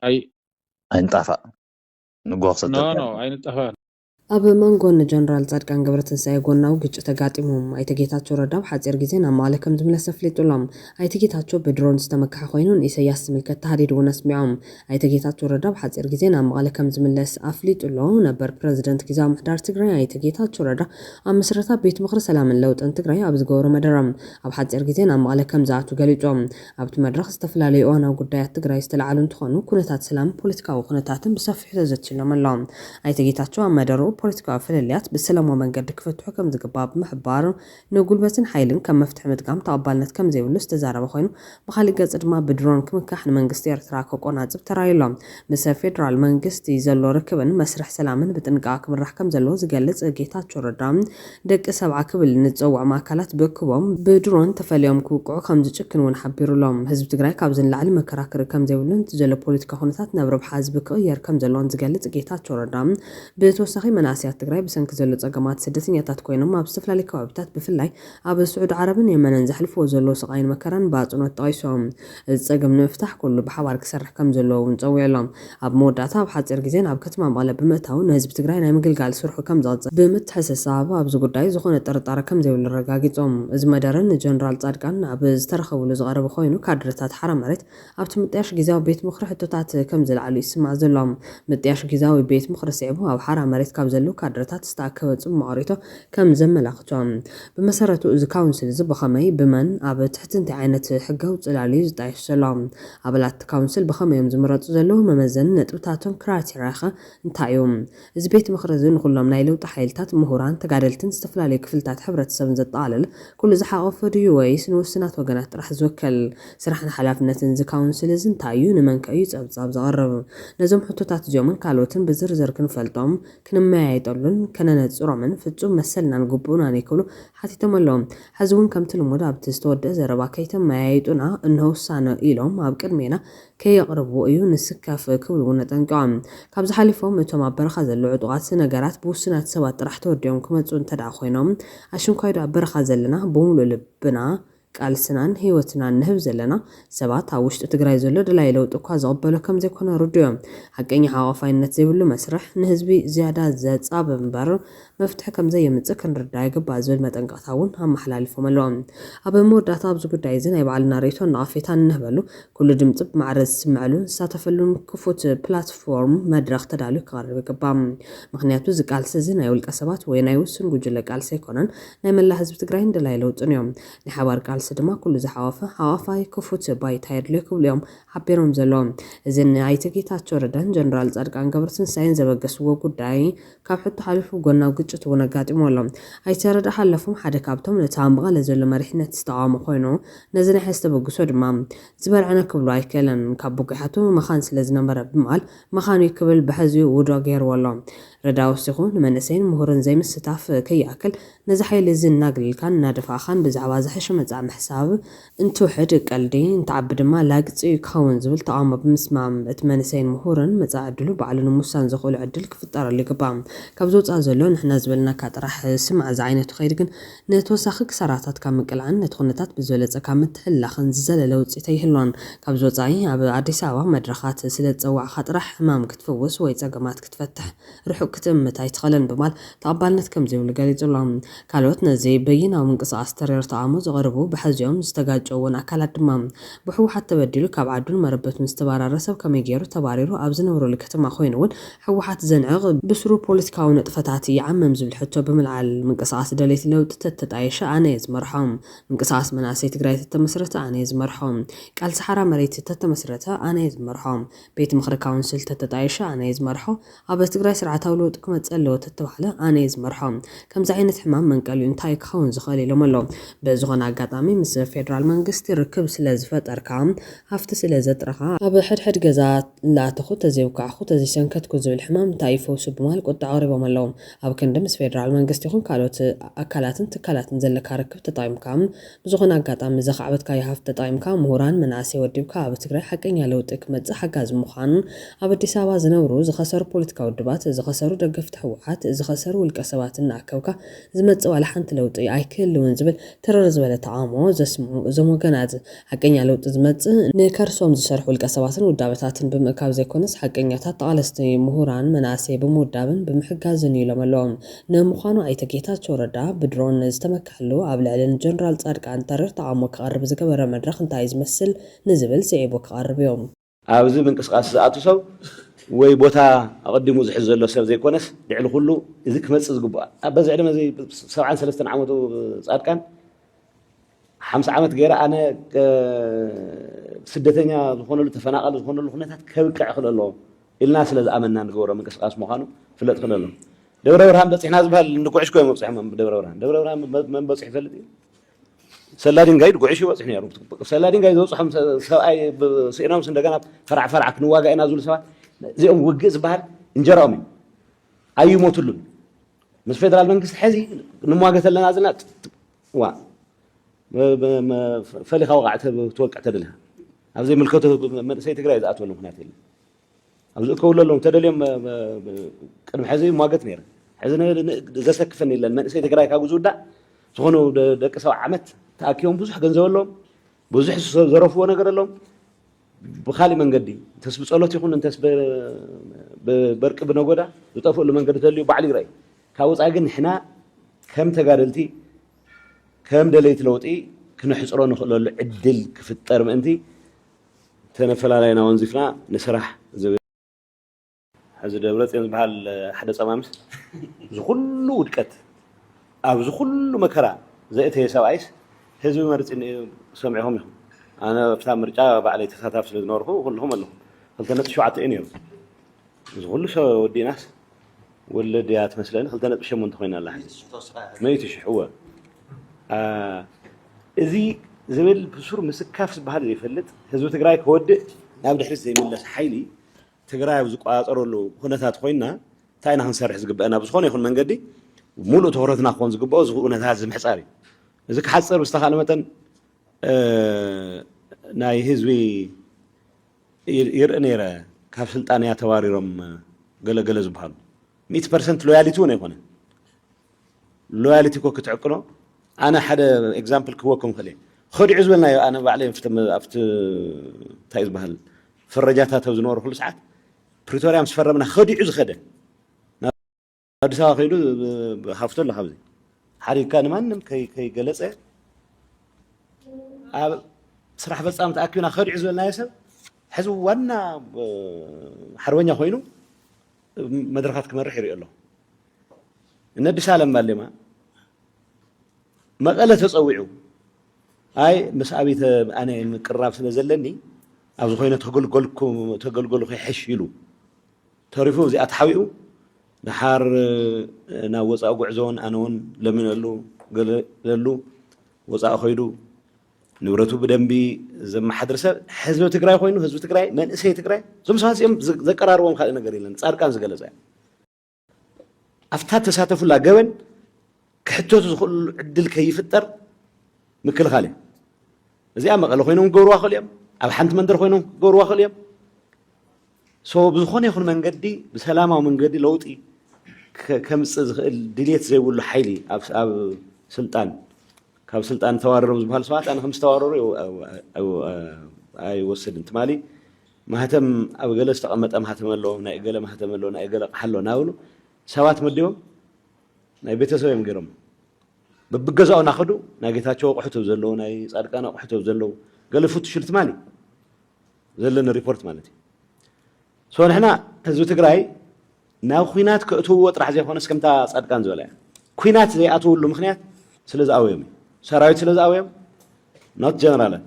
اي انطفا نو عين الطفا ኣብ መንጎን ጀነራል ጻድቃን ገብረትንሳኤ ጎናው ግጭት ተጋጢሞም ኣይተጌታቸው ረዳው ሓጺር ግዜ ናብ መቐለ ከም ዝምለስ ኣፍሊጡሎም ኣይተጌታቸው ብድሮን ዝተመክሐ ኮይኑን ኢሳያስ ዝምልከት ተሃዲድ እውን ኣስሚዖም ኣይተጌታቸው ረዳው ሓጺር ግዜ ናብ መቐለ ከም ዝምለስ ኣፍሊጡሎም ነበር ፕረዚደንት ጊዜያዊ ምሕዳር ትግራይ ኣይተጌታቸው ረዳ ኣብ ምስረታ ቤት ምክሪ ሰላምን ለውጥን ትግራይ ኣብ ዝገበሮ መደረም ኣብ ሓጺር ግዜ ናብ መቐለ ከም ዝኣቱ ገሊጾም ኣብቲ መድረኽ ዝተፈላለዩ እዋናዊ ጉዳያት ትግራይ ዝተለዓሉ እንትኾኑ ኩነታት ሰላም ፖለቲካዊ ኩነታትን ብሰፊሑ ተዘቲሎም ኣሎም ኣይተጌታቸው ኣብ መደሩ ፖለቲካዊ ፍልልያት ብሰላማዊ መንገዲ ክፈትሑ ከም ዝግባእ ብምሕባር ንጉልበትን ሓይልን ከም መፍትሒ ምጥቃም ተቐባልነት ከም ዘይብሉ ዝተዛረበ ኮይኑ ብኻሊእ ገጽ ድማ ብድሮን ክምካሕ ንመንግስቲ ኤርትራ ከቆናጽብ ተራይሎም ምስ ፌደራል መንግስቲ ዘሎ ርክብን መስርሕ ሰላምን ብጥንቃቐ ክምራሕ ከም ዘለዎ ዝገልጽ ጌታቸው ረዳ ደቂ ሰብዓ ክብል ንጽውዕ ማዕከላት ብክቦም ብድሮን ተፈልዮም ክውቅዑ ከም ዝጭክን እውን ሓቢሩሎም ህዝቢ ትግራይ ካብ ዝንላዕሊ መከራከሪ ከም ዘይብሉን ዘሎ ፖለቲካ ኩነታት ናብ ረብሓ ህዝቢ ክቕየር ከም ዘለዎን ዝገልጽ ጌታቸው ረዳ ብተወሳኺ መናእሰያት ትግራይ ብሰንኪ ዘሎ ጸገማት ስደተኛታት ኮይኖም ኣብ ዝተፈላለዩ ከባቢታት ብፍላይ ኣብ ስዑድ ዓረብን የመንን ዘሕልፍዎ ዘሎ ስቃይን መከራን ብኣጽንኦት ጠቒሶም እዚ ጸገም ንምፍታሕ ኩሉ ብሓባር ክሰርሕ ከም ዘለዎ እውን ጸዊዖሎም ኣብ መወዳእታ ኣብ ሓፂር ግዜ ናብ ከተማ መቐለ ብምእታው ንህዝቢ ትግራይ ናይ ምግልጋል ስርሑ ከም ዝቕጽል ብምትሕስሳብ ኣብዚ ጉዳይ ዝኾነ ጥርጣረ ከም ዘይብሉ ረጋጊጾም እዚ መደረን ጀነራል ጻድቃን ኣብ ዝተረኸብሉ ዝቐረበ ኮይኑ ካድረታት ሓራ መሬት ኣብቲ ምጥያሽ ግዜያዊ ቤት ምኽሪ ሕቶታት ከም ዝለዓሉ ይስማዕ ዘሎም ምጥያሽ ግዜያዊ ቤት ምኽሪ ስዒቡ ኣብ ሓራ መሬት ካብ ዘለዉ ካድረታት ዝተኣከበ ጽቡቕ መቕሪቶ ከም ዘመላኽቶም ብመሰረቱ እዚ ካውንስል እዚ ብኸመይ ብመን ኣብ ትሕቲ እንታይ ዓይነት ሕጋዊ ጽላልዩ ዝጣየሽ ዘሎ ኣባላት ካውንስል ብኸመዮም ዝምረፁ ዘለዉ መመዘኒ ነጥብታቶም ክራይቴርያ ኸ እንታይ እዩ እዚ ቤት ምኽሪ እዚ ንኩሎም ናይ ለውጢ ሓይልታት ምሁራን ተጋደልትን ዝተፈላለዩ ክፍልታት ሕብረተሰብን ዘጠቓለለ ኩሉ ዝሓቆፈ ድዩ ወይስ ንውስናት ወገናት ጥራሕ ዝውከል ስራሕን ሓላፍነትን እዚ ካውንስል እዚ እንታይ እዩ ንመን ከ እዩ ጸብጻብ ዘቕርብ ነዞም ሕቶታት እዚኦምን ካልኦትን ብዝርዝር ክንፈልጦም ክንመያየጠሉን ከነነጽሮምን ፍጹም መሰልናን ግቡእናን ይክብሉ ሓቲቶም ኣለዎም ሕዚ እውን ከምቲ ልሙድ ኣብቲ ዝተወድአ ዘረባ ከይተመያየጡና እንሆ ውሳነ ኢሎም ኣብ ቅድሜና ከየቕርቡ እዩ ንስካፍ ክብሉ እውን ጠንቂቖም ካብ ዝሓሊፎም እቶም ኣብ በረኻ ዘለዉ ዕጡቓት ነገራት ብውስናት ሰባት ጥራሕ ተወዲኦም ክመፁ እንተደኣ ኮይኖም ኣሽንኳይዶ ኣብ በረኻ ዘለና ብምሉእ ልብና ቃልስናን ህይወትናን ንህብ ዘለና ሰባት ኣብ ውሽጢ ትግራይ ዘሎ ድላይ ለውጢ እኳ ዝቕበሎ ከም ዘይኮነ ርድዮም ሓቀኛ ሓቐፋይነት ዘይብሉ መስርሕ ንህዝቢ ዝያዳ ዘጻብ እምበር መፍትሒ ከም ዘየምጽእ ክንርዳ ይግባእ ዝብል መጠንቀቕታ እውን ኣመሓላሊፎም ኣለዎም ኣብ መወዳእታ ኣብዚ ጉዳይ እዚ ናይ ባዕልና ሬቶን ንቐፌታን ንህበሉ ኩሉ ድምፂ ብማዕረ ዝስምዐሉን ዝሳተፈሉን ክፉት ፕላትፎርም መድረኽ ተዳልዩ ክቐርብ ይግባእ ምክንያቱ እዚ ቃልሲ እዚ ናይ ውልቀ ሰባት ወይ ናይ ውስን ጉጅለ ቃልሲ ኣይኮነን ናይ መላ ህዝቢ ትግራይን ድላይ ለውጥን እዮም ናይ ሓባር ቃልሲ ድማ ኩሉ ዝሓወፈ ሓዋፋይ ክፉት ባይታ የድልዮ ክብሉ እዮም ሓቢሮም ዘለዎም እዚ ናይ ጌታቸው ረዳን ጀነራል ጻድቃን ገብረትንሳኤን ዘበገስዎ ጉዳይ ካብ ሕቶ ሓሊፉ ጎናዊ ግጭት እውን ኣጋጢሞ ኣሎ ኣይተረዳ ሓለፎም ሓደ ካብቶም ነቲ ኣብ መቐለ ዘሎ መሪሕነት ዝተቃወሙ ኮይኑ ነዚ ናይ ሕዝቢ ተበግሶ ድማ ዝበልዐነ ክብሉ ኣይከለን ካብ ብጉሓቱ መኻን ስለ ዝነበረ ብምባል መኻኑ ክብል ብሕዝኡ ውዶ ገይርዎ ኣሎ ረዳ ወሲኹ ንመንእሰይን ምሁርን ዘይምስታፍ ከይኣክል ነዚ ሓይሊ እዚ እናግልልካን እናደፋኻን ብዛዕባ ዝሐሸ መጻዕ ምሕሳብ እንትውሕድ ቀልዲ እንትዓቢ ድማ ላግፂ ክኸውን ዝብል ተቃውሞ ብምስማም እቲ መንእሰይን ምሁርን መጻዕ ዕድሉ ባዕሉ ንምውሳን ዘኽእሉ ዕድል ክፍጠረሉ ይግባእ ካብ ዝወፃእ ዘሎ ንሕና ዝበለናካ ጥራሕ ስማዕ እዚ ዓይነቱ ከይድ ግን ነተወሳኺ ክሳራታት ካብ ምቅልዓን ነቲ ኩነታት ብዝበለፀ ካብ ምትሕልላኽን ዝዘለለ ውፅኢት ኣይህልዎን ካብ ዝወፃኢ ኣብ ኣዲስ ኣበባ መድረኻት ስለ ዝፀዋዕኻ ጥራሕ ሕማም ክትፍውስ ወይ ፀገማት ክትፈትሕ ርሑቅ ክትእምት ኣይትኽእልን ብምባል ተቐባልነት ከም ዘይብሉ ገሊጹሎም ካልኦት ነዚ በይናዊ ምንቅስቓስ ተሪር ተቃውሞ ዘቕርቡ ብሕዚኦም ዝተጋጨውን ኣካላት ድማ ብሕወሓት ተበዲሉ ካብ ዓዱን መረበቱን ዝተባረረ ሰብ ከመይ ገይሩ ተባሪሩ ኣብ ዝነብረሉ ከተማ ኮይኑ እውን ሕወሓት ዘንዕቕ ብስሩ ፖለቲካዊ ነጥፈታት ይዓመም ዝብል ሕቶ ብምልዓል ምንቅስቓስ ደሌት ለውጢ ተተጣየሸ ኣነ እየ ዝመርሖም ምንቅስቓስ መናእሰይ ትግራይ ተተመስረተ ኣነ እየ ዝመርሖም ቃልሲ ሓራ መሬት ተተመስረተ ኣነ እየ ዝመርሖም ቤት ምኽሪ ካውንስል ተተጣየሸ ኣነ እየ ዝመርሖ ኣብ ትግራይ ስርዓታዊ ለውጢ ክመፅእ ኣለዎ ተተባህለ ኣነ እየ ዝመርሖም ከምዚ ዓይነት ሕማም መንቀልዩ እንታይ ክኸውን ዝኽእል ኢሎም ኣሎ ብዝኾነ ኣጋጣሚ ምስ ፌደራል መንግስቲ ርክብ ስለ ዝፈጠርካ ሃፍቲ ስለ ዘጥረኻ ኣብ ሕድሕድ ገዛ ላተኹ ተዘይውካዕኹ ተዘይሰንከትኩ ዝብል ሕማም እንታይ ይፈውሱ ብምባል ቁጣ ኣቕሪቦም ኣለዎም ኣብ ክንዲ ምስ ፌደራል መንግስቲ ይኹን ካልኦት ኣካላትን ትካላትን ዘለካ ርክብ ተጠቒምካ ብዝኾነ ኣጋጣሚ ዘኻዕበትካዮ ሃፍቲ ተጠቒምካ ምሁራን መናእሰይ ወዲብካ ኣብ ትግራይ ሓቀኛ ለውጢ ክመፅእ ሓጋዚ ምዃኑን ኣብ ኣዲስ ኣበባ ዝነብሩ ዝኸሰሩ ፖለቲካዊ ውድባት ዝኸሰሩ ደገፍቲ ሕወሓት ዝኸሰሩ ውልቀ ሰባት እናኣከብካ ዝመፅእ ዋላ ሓንቲ ለውጢ ኣይክህልውን ዝብል ተረር ዝበለ ተቃውሞ ዘስምዑ እዞም ወገናት ሓቀኛ ለውጢ ዝመፅእ ንከርሶም ዝሰርሑ ውልቀ ሰባትን ውዳበታትን ብምእካብ ዘይኮነስ ሓቀኛታት ተቓለስቲ ምሁራን መናእሰይ ብምውዳብን ብምሕጋዝን ኢሎም ኣለዎም ንምዃኑ ኣይተ ጌታቸው ረዳ ብድሮን ዝተመካሕሉ ኣብ ልዕልን ጀነራል ጻድቃን ተረር ተቃውሞ ክቐርብ ዝገበረ መድረኽ እንታይ ዝመስል ንዝብል ስዒቡ ክቐርብ እዮም ኣብዚ ምንቅስቓስ ዝኣቱ ሰብ ወይ ቦታ ኣቐዲሙ ዝሕዝ ዘሎ ሰብ ዘይኮነስ ልዕሊ ኩሉ እዚ ክመፅእ ዝግባእ ኣብ በዚ ዕድመ 73 ዓመቱ ጻድቃን 50 ዓመት ገይረ ኣነ ስደተኛ ዝኾነሉ ተፈናቐል ዝኾነሉ ኩነታት ከብቅዕ ይኽእል ኣለዎ ኢልና ስለ ዝኣመና ንገብሮ ምንቅስቓስ ምዃኑ ፍለጥ ክእል ኣሎ ደብረ ብርሃን በጽሕና ዝበሃል ንጉዕሽ ኮ መብጽሕ ደብረ ብርሃን መን በጽሕ ይፈልጥ ሰላዲን ጋይድ ጉዕሽ ይወጽሕ ነይሩ ሰላዲን ጋይድ ዘውጽሖም ሰብኣይ ስኢኖምስ እንደገና ፈርዓ ክንዋጋ ኢና ዝብሉ ሰባት እዚኦም ውግእ ዝበሃል እንጀራኦም እዩ ኣይሞትሉን ምስ ፌደራል መንግስቲ ሕዚ ንምዋገት ኣለና ዘለና ዋ ፈሊኻ ወቃዕ ትወቅዕ ተደልኻ ኣብዚ ምልከቶ መንእሰይ ትግራይ ዝኣትወሉ ምክንያት የለን ኣብዚ እከውሉ ኣለዎም ተደልዮም ቅድሚ ሕዚ መዋገት ነይረ ሕዚ ዘሰክፈኒ የለን መንእሰይ ትግራይ ካብ ዝውዳእ ዝኾኑ ደቂ ሰብዓ ዓመት ተኣኪቦም ብዙሕ ገንዘብ ኣለዎም ብዙሕ ዘረፍዎ ነገር ኣለዎም ብካሊእ መንገዲ እንተስ ብፀሎት ይኹን እንተስ በርቂ ብነጎዳ ዝጠፍእሉ መንገዲ ተልዩ ባዕሉ ይርአይ ካብ ወፃኢ ግን ንሕና ከም ተጋደልቲ ከም ደለይቲ ለውጢ ክንሕፅሮ ንኽእለሉ ዕድል ክፍጠር ምእንቲ ተነፈላለዩና ወንዚፍና ንስራሕ ዝብል ሕዚ ደብረፅዮን ዝበሃል ሓደ ፀማምስ ዝኩሉ ውድቀት ኣብዚ ኩሉ መከራ ዘእተየ ሰብኣይስ ህዝቢ መርፂ ሰሚዕኹም ኢኹም ኣነ ኣብታ ምርጫ ባዕለይ ተሳታፍ ስለ ዝነበርኩ ኩልኹም ኣለኹም 2.7 እዩ ነይሩ እዚ ኩሉ ሰብ ወዲእናስ ወለድ እያ ትመስለኒ 2.8 ኮይና ኣላ 100,000 እወ እዚ ዝብል ብሱር ምስካፍ ዝበሃል ዘይፈልጥ ህዝቢ ትግራይ ክወድእ ናብ ድሕሪት ዘይምለስ ሓይሊ ትግራይ ኣብ ዝቋፀረሉ ኩነታት ኮይና እንታይ ኢና ክንሰርሕ ዝግበአና ብዝኾነ ይኹን መንገዲ ሙሉእ ትኩረትና ክኾን ዝግብኦ እዚ ኩነታት ዝምሕፃር እዩ እዚ ክሓፅር ብዝተኻእለ መጠን ናይ ህዝቢ ይርኢ ነይረ ካብ ስልጣን እያ ተባሪሮም ገለገለ ዝበሃሉ 100% ሎያሊቲ እውን ኣይኮነ ሎያሊቲ ኮ ክትዕቅኖ ኣነ ሓደ ኤግዛምፕል ክወኩም ክእል እየ ከዲዑ ዝበልናዮ ኣነ ባዕለይ ኣብቲ እንታይ ዝበሃል ፍረጃታት ኣብ ዝነበሩ ኩሉ ሰዓት ፕሪቶርያ ምስ ፈረምና ከዲዑ ዝኸደ ኣዲስ ኣበባ ከይዱ ሃፍቶ ኣሎ ካብዚ ሓሪካ ንማንም ከይገለፀ ኣብ ስራሕ ፈፃሚ ተኣኪብና ከዲዑ ዝበልናዮ ሰብ ሕዚ ዋና ሓርበኛ ኮይኑ መድረኻት ክመርሕ ይሪኦ ኣሎ እነዲስ ኣለም ባሌማ መቐለ ተፀዊዑ ኣይ ምስ ኣብይ ኣነ ምቅራብ ስለ ዘለኒ ኣብዚ ኮይነ ተገልገሉ ከይሕሽ ኢሉ ተሪፉ እዚኣ ተሓቢኡ ድሓር ናብ ወፃኢ ጉዕዞን ኣነ እውን ለሚነሉ ገለሉ ወፃኢ ኮይዱ ንብረቱ ብደንቢ ዘመሓድር ሰብ ህዝቢ ትግራይ ኮይኑ ህዝቢ ትግራይ መንእሰይ ትግራይ እዞም ሰባት እዚኦም ዘቀራርቦም ካልእ ነገር የለን ፃድቃን ዝገለፀ ኣፍታ ተሳተፉላ ገበን ክሕተቱ ዝኽእሉ ዕድል ከይፍጠር ምክልኻል እየ እዚኣ መቐለ ኮይኖም ክገብርዋ ክእል እዮም ኣብ ሓንቲ መንደር ኮይኖም ክገብርዋ ክእል እዮም ብዝኾነ ይኹን መንገዲ ብሰላማዊ መንገዲ ለውጢ ከምፅእ ዝኽእል ድሌት ዘይብሉ ሓይሊ ኣብ ስልጣን ካብ ስልጣን ተዋረሮም ዝበሃሉ ሰባት ኣነ ከም ዝተዋረሩ ኣይወስድን ትማሊ ማህተም ኣብ ገለ ዝተቐመጠ ማህተም ኣሎ ናይ ገለ ማህተም ኣሎ ናይ ገለ ቕሓ ኣሎ ናብሉ ሰባት መዲቦም ናይ ቤተሰብ እዮም ገይሮም በብገዛኡ ናኸዱ ናይ ጌታቸው ኣቑሑት ዘለዉ ናይ ፃድቃን ኣቑሑት ዘለዉ ገለ ፍቱሽል ትማሊ ዘለኒ ሪፖርት ማለት እዩ ንሕና ህዝቢ ትግራይ ናብ ኩናት ክእትውዎ ጥራሕ ዘይኮነስ ከምታ ፃድቃን ዝበላ እያ ኩናት ዘይኣትውሉ ምክንያት ስለ ዝኣወዮም እዩ ሰራዊት ስለ ዝኣወዮም ኖት ጀነራላት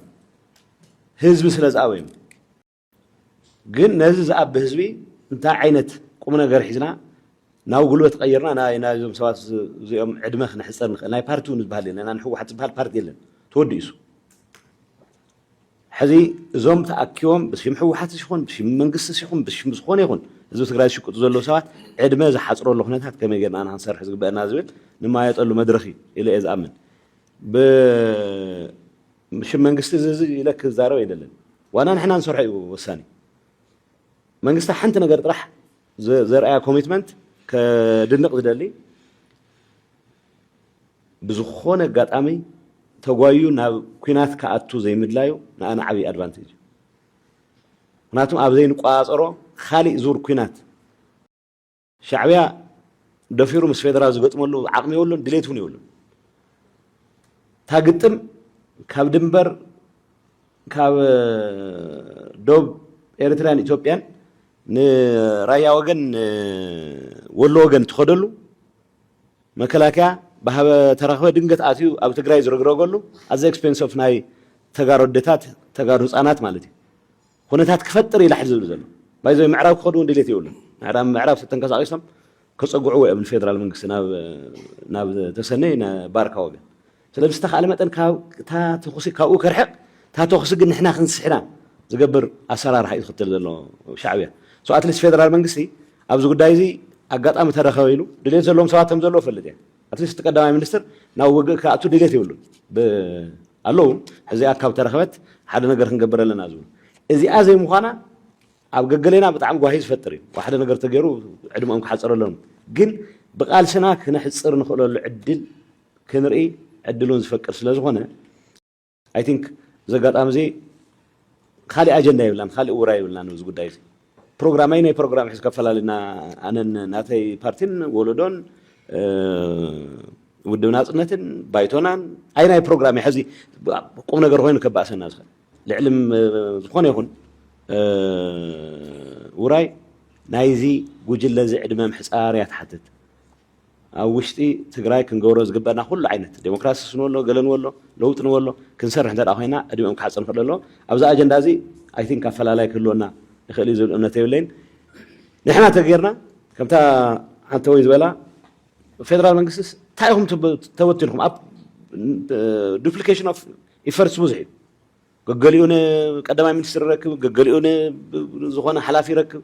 ህዝቢ ስለ ዝኣወዮም ግን ነዚ ዝኣቢ ህዝቢ እንታይ ዓይነት ቁም ነገር ሒዝና ናብ ጉልበት ቀይርና ናይዞም ሰባት እዚኦም ዕድመ ክንሕፀር ንኽእል ናይ ፓርቲ እውን ዝበሃል የለን ናይ ሕወሓት ዝበሃል ፓርቲ የለን ተወዲእሱ ሕዚ እዞም ተኣኪቦም ብሽም ሕወሓት ይኹን ብሽም መንግስቲ ይኹን ብሽም ዝኾነ ይኹን ህዝቢ ትግራይ ዝሽቅጡ ዘለዉ ሰባት ዕድመ ዝሓፅረሉ ኩነታት ከመይ ጌርና ኣና ክንሰርሕ ዝግበአና ዝብል ንማየጠሉ መድረኺ ኢለ እየ ዝኣምን ብሽም መንግስቲ እዚ ኢለ ክዛረብ ኣይደለን ዋና ንሕና ንሰርሖ እዩ ወሳኒ መንግስቲ ሓንቲ ነገር ጥራሕ ዘርአያ ኮሚትመንት ከድንቕ ዝደሊ ብዝኾነ ኣጋጣሚ ተጓዩ ናብ ኩናት ከኣቱ ዘይምድላዩ ንኣነ ዓብዪ ኣድቫንቴጅ ምክንያቱም ኣብ ዘይንቋፀሮ ካሊእ ዙር ኩናት ሻዕብያ ደፊሩ ምስ ፌደራል ዝገጥመሉ ዓቕሚ የብሉን ድሌት እውን የብሉን ታግጥም ካብ ድንበር ካብ ደቡብ ኤርትራን ኢትዮጵያን ንራያ ወገን ወሎ ወገን ትኸደሉ መከላከያ ባህበ ተረኸበ ድንገት ኣትዩ ኣብ ትግራይ ዝረግረገሉ ኣዘ ኤክስፔንስ ኦፍ ናይ ተጋሩ ኣዴታት ተጋሩ ህፃናት ማለት እዩ ኩነታት ክፈጥር ኢላ ሕዚ ዝብል ዘሎ ባይዞ ምዕራብ ክኸዱ እውን ድሌት የብሉን ምዕራብ ተንቀሳቂሶም كصقعوا قبل الفيدرال منقص ناب تسني باركة وجن سلام استخ على متن تا تخصي كاو كرحق تا تخصي قلنا إحنا خنسحنا زقبر أسرار راح يدخل له شعبية سو أتلس فيدرال منقصي أبزو قدايزي أقطع مترخوينو دليل زلهم سواتهم زلوا فلت يعني أتلس تقدم مينستر ناو كأتو دليل يقولون اللون إذا أكاب ترخوت حدا نقدر نقبر لنا زول إذا أزي مخانا أبقى قلنا بتعم جواهيز فتري واحد نقدر تجرو عندهم أمك حصر لهم جن بقال سناك نحصر نخلو العدل كنرئي عدلون زفكر سلاز هنا I think زقات أمزي خالي أجندة يبلان خالي أوراي يبلان وزقود دايز برنامجين برنامج حسب فلا لنا أنا ناتي بارتين ولدون ودونات نتن بايتونان أين أي برنامج حزي قمنا جرهين كبأس الناس العلم خونه يكون وراي نايزي وجل لزع دمام حساريات حتت أو وشتي تجراي كنجورز قبنا كل عينت ديمقراطية سنولو قلنا ولو لوت نولو كنسر عندنا أخينا أديم كحصل فللو أبز أجندة زي I think كفلا لا كلنا نخلي زول أمنا تيولين نحن تغيرنا كم تا عن تويز ولا فيدرال منقص تايهم توترهم أب duplication of efforts مزعج قليون قدام مينستر ركب قليون زخانة حلافي ركب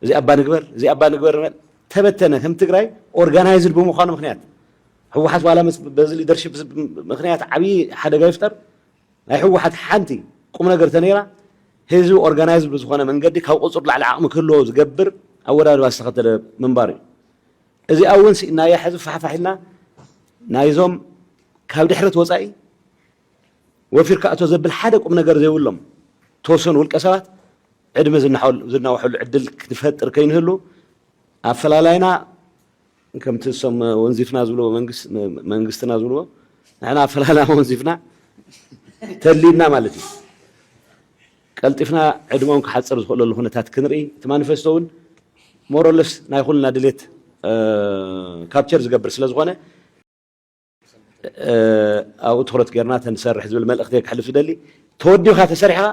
زي أبا نقبر تبتنا هم تقرأي organized بمخانة مخنيات هو حد ولا بزل leadership مخنيات عبي حدا جاي يفتر هو حد حنتي قمنا قرتنيرا هزو organized بزخانة من قدك هو قصب على العقم كله زقبر أولا بس خاطر من باري إذا أول شيء نايا حذف فحنا نايزهم كابد حرت وصاي وفير كأتو زبل حدا قمنا قر زي ولهم توصن والكسات عدم زنا وحل عدل نفتر كين هلو أفلالاينا كم تسمى ونزفنا زولو منقستنا زولو نحن أفلالا ونزفنا تلينا مالتي قلتفنا عدمهم كحصر زخلو اللي هنا تاتكنري تمانيفستون مورلس نايخلنا دليت كابتشرز قبر سلازغونه أو تخرج قرنات نسر حزب الملك ذيك حلف دلي تودي وخات سرحة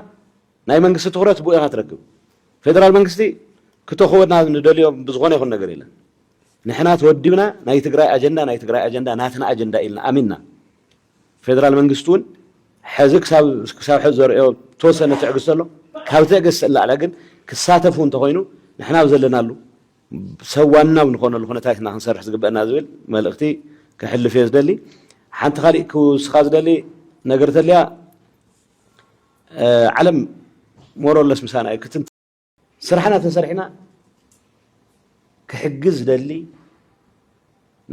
ناي منقص تخرج بوي خات ركب فيدرال منقصتي كتوخونا ندلي بزغونه يخون نقريلا نحنا تودينا ناي تقرأ أجندة ناتنا أجندة إلنا أمنا فيدرال منقصتون حزق ساب حزر توصل نتعقصله كاوتعقص لا لكن كساتفون تخوينو نحنا وزلنا له سوانا ونخون له هنا تاعنا نسر حزق بأنا زول ملقتي كحل فيز دلي حنت خالي كوس خاز دلي نقرت لي علم مورولس مسانا كنت سرحنا تسرحنا كحجز دلي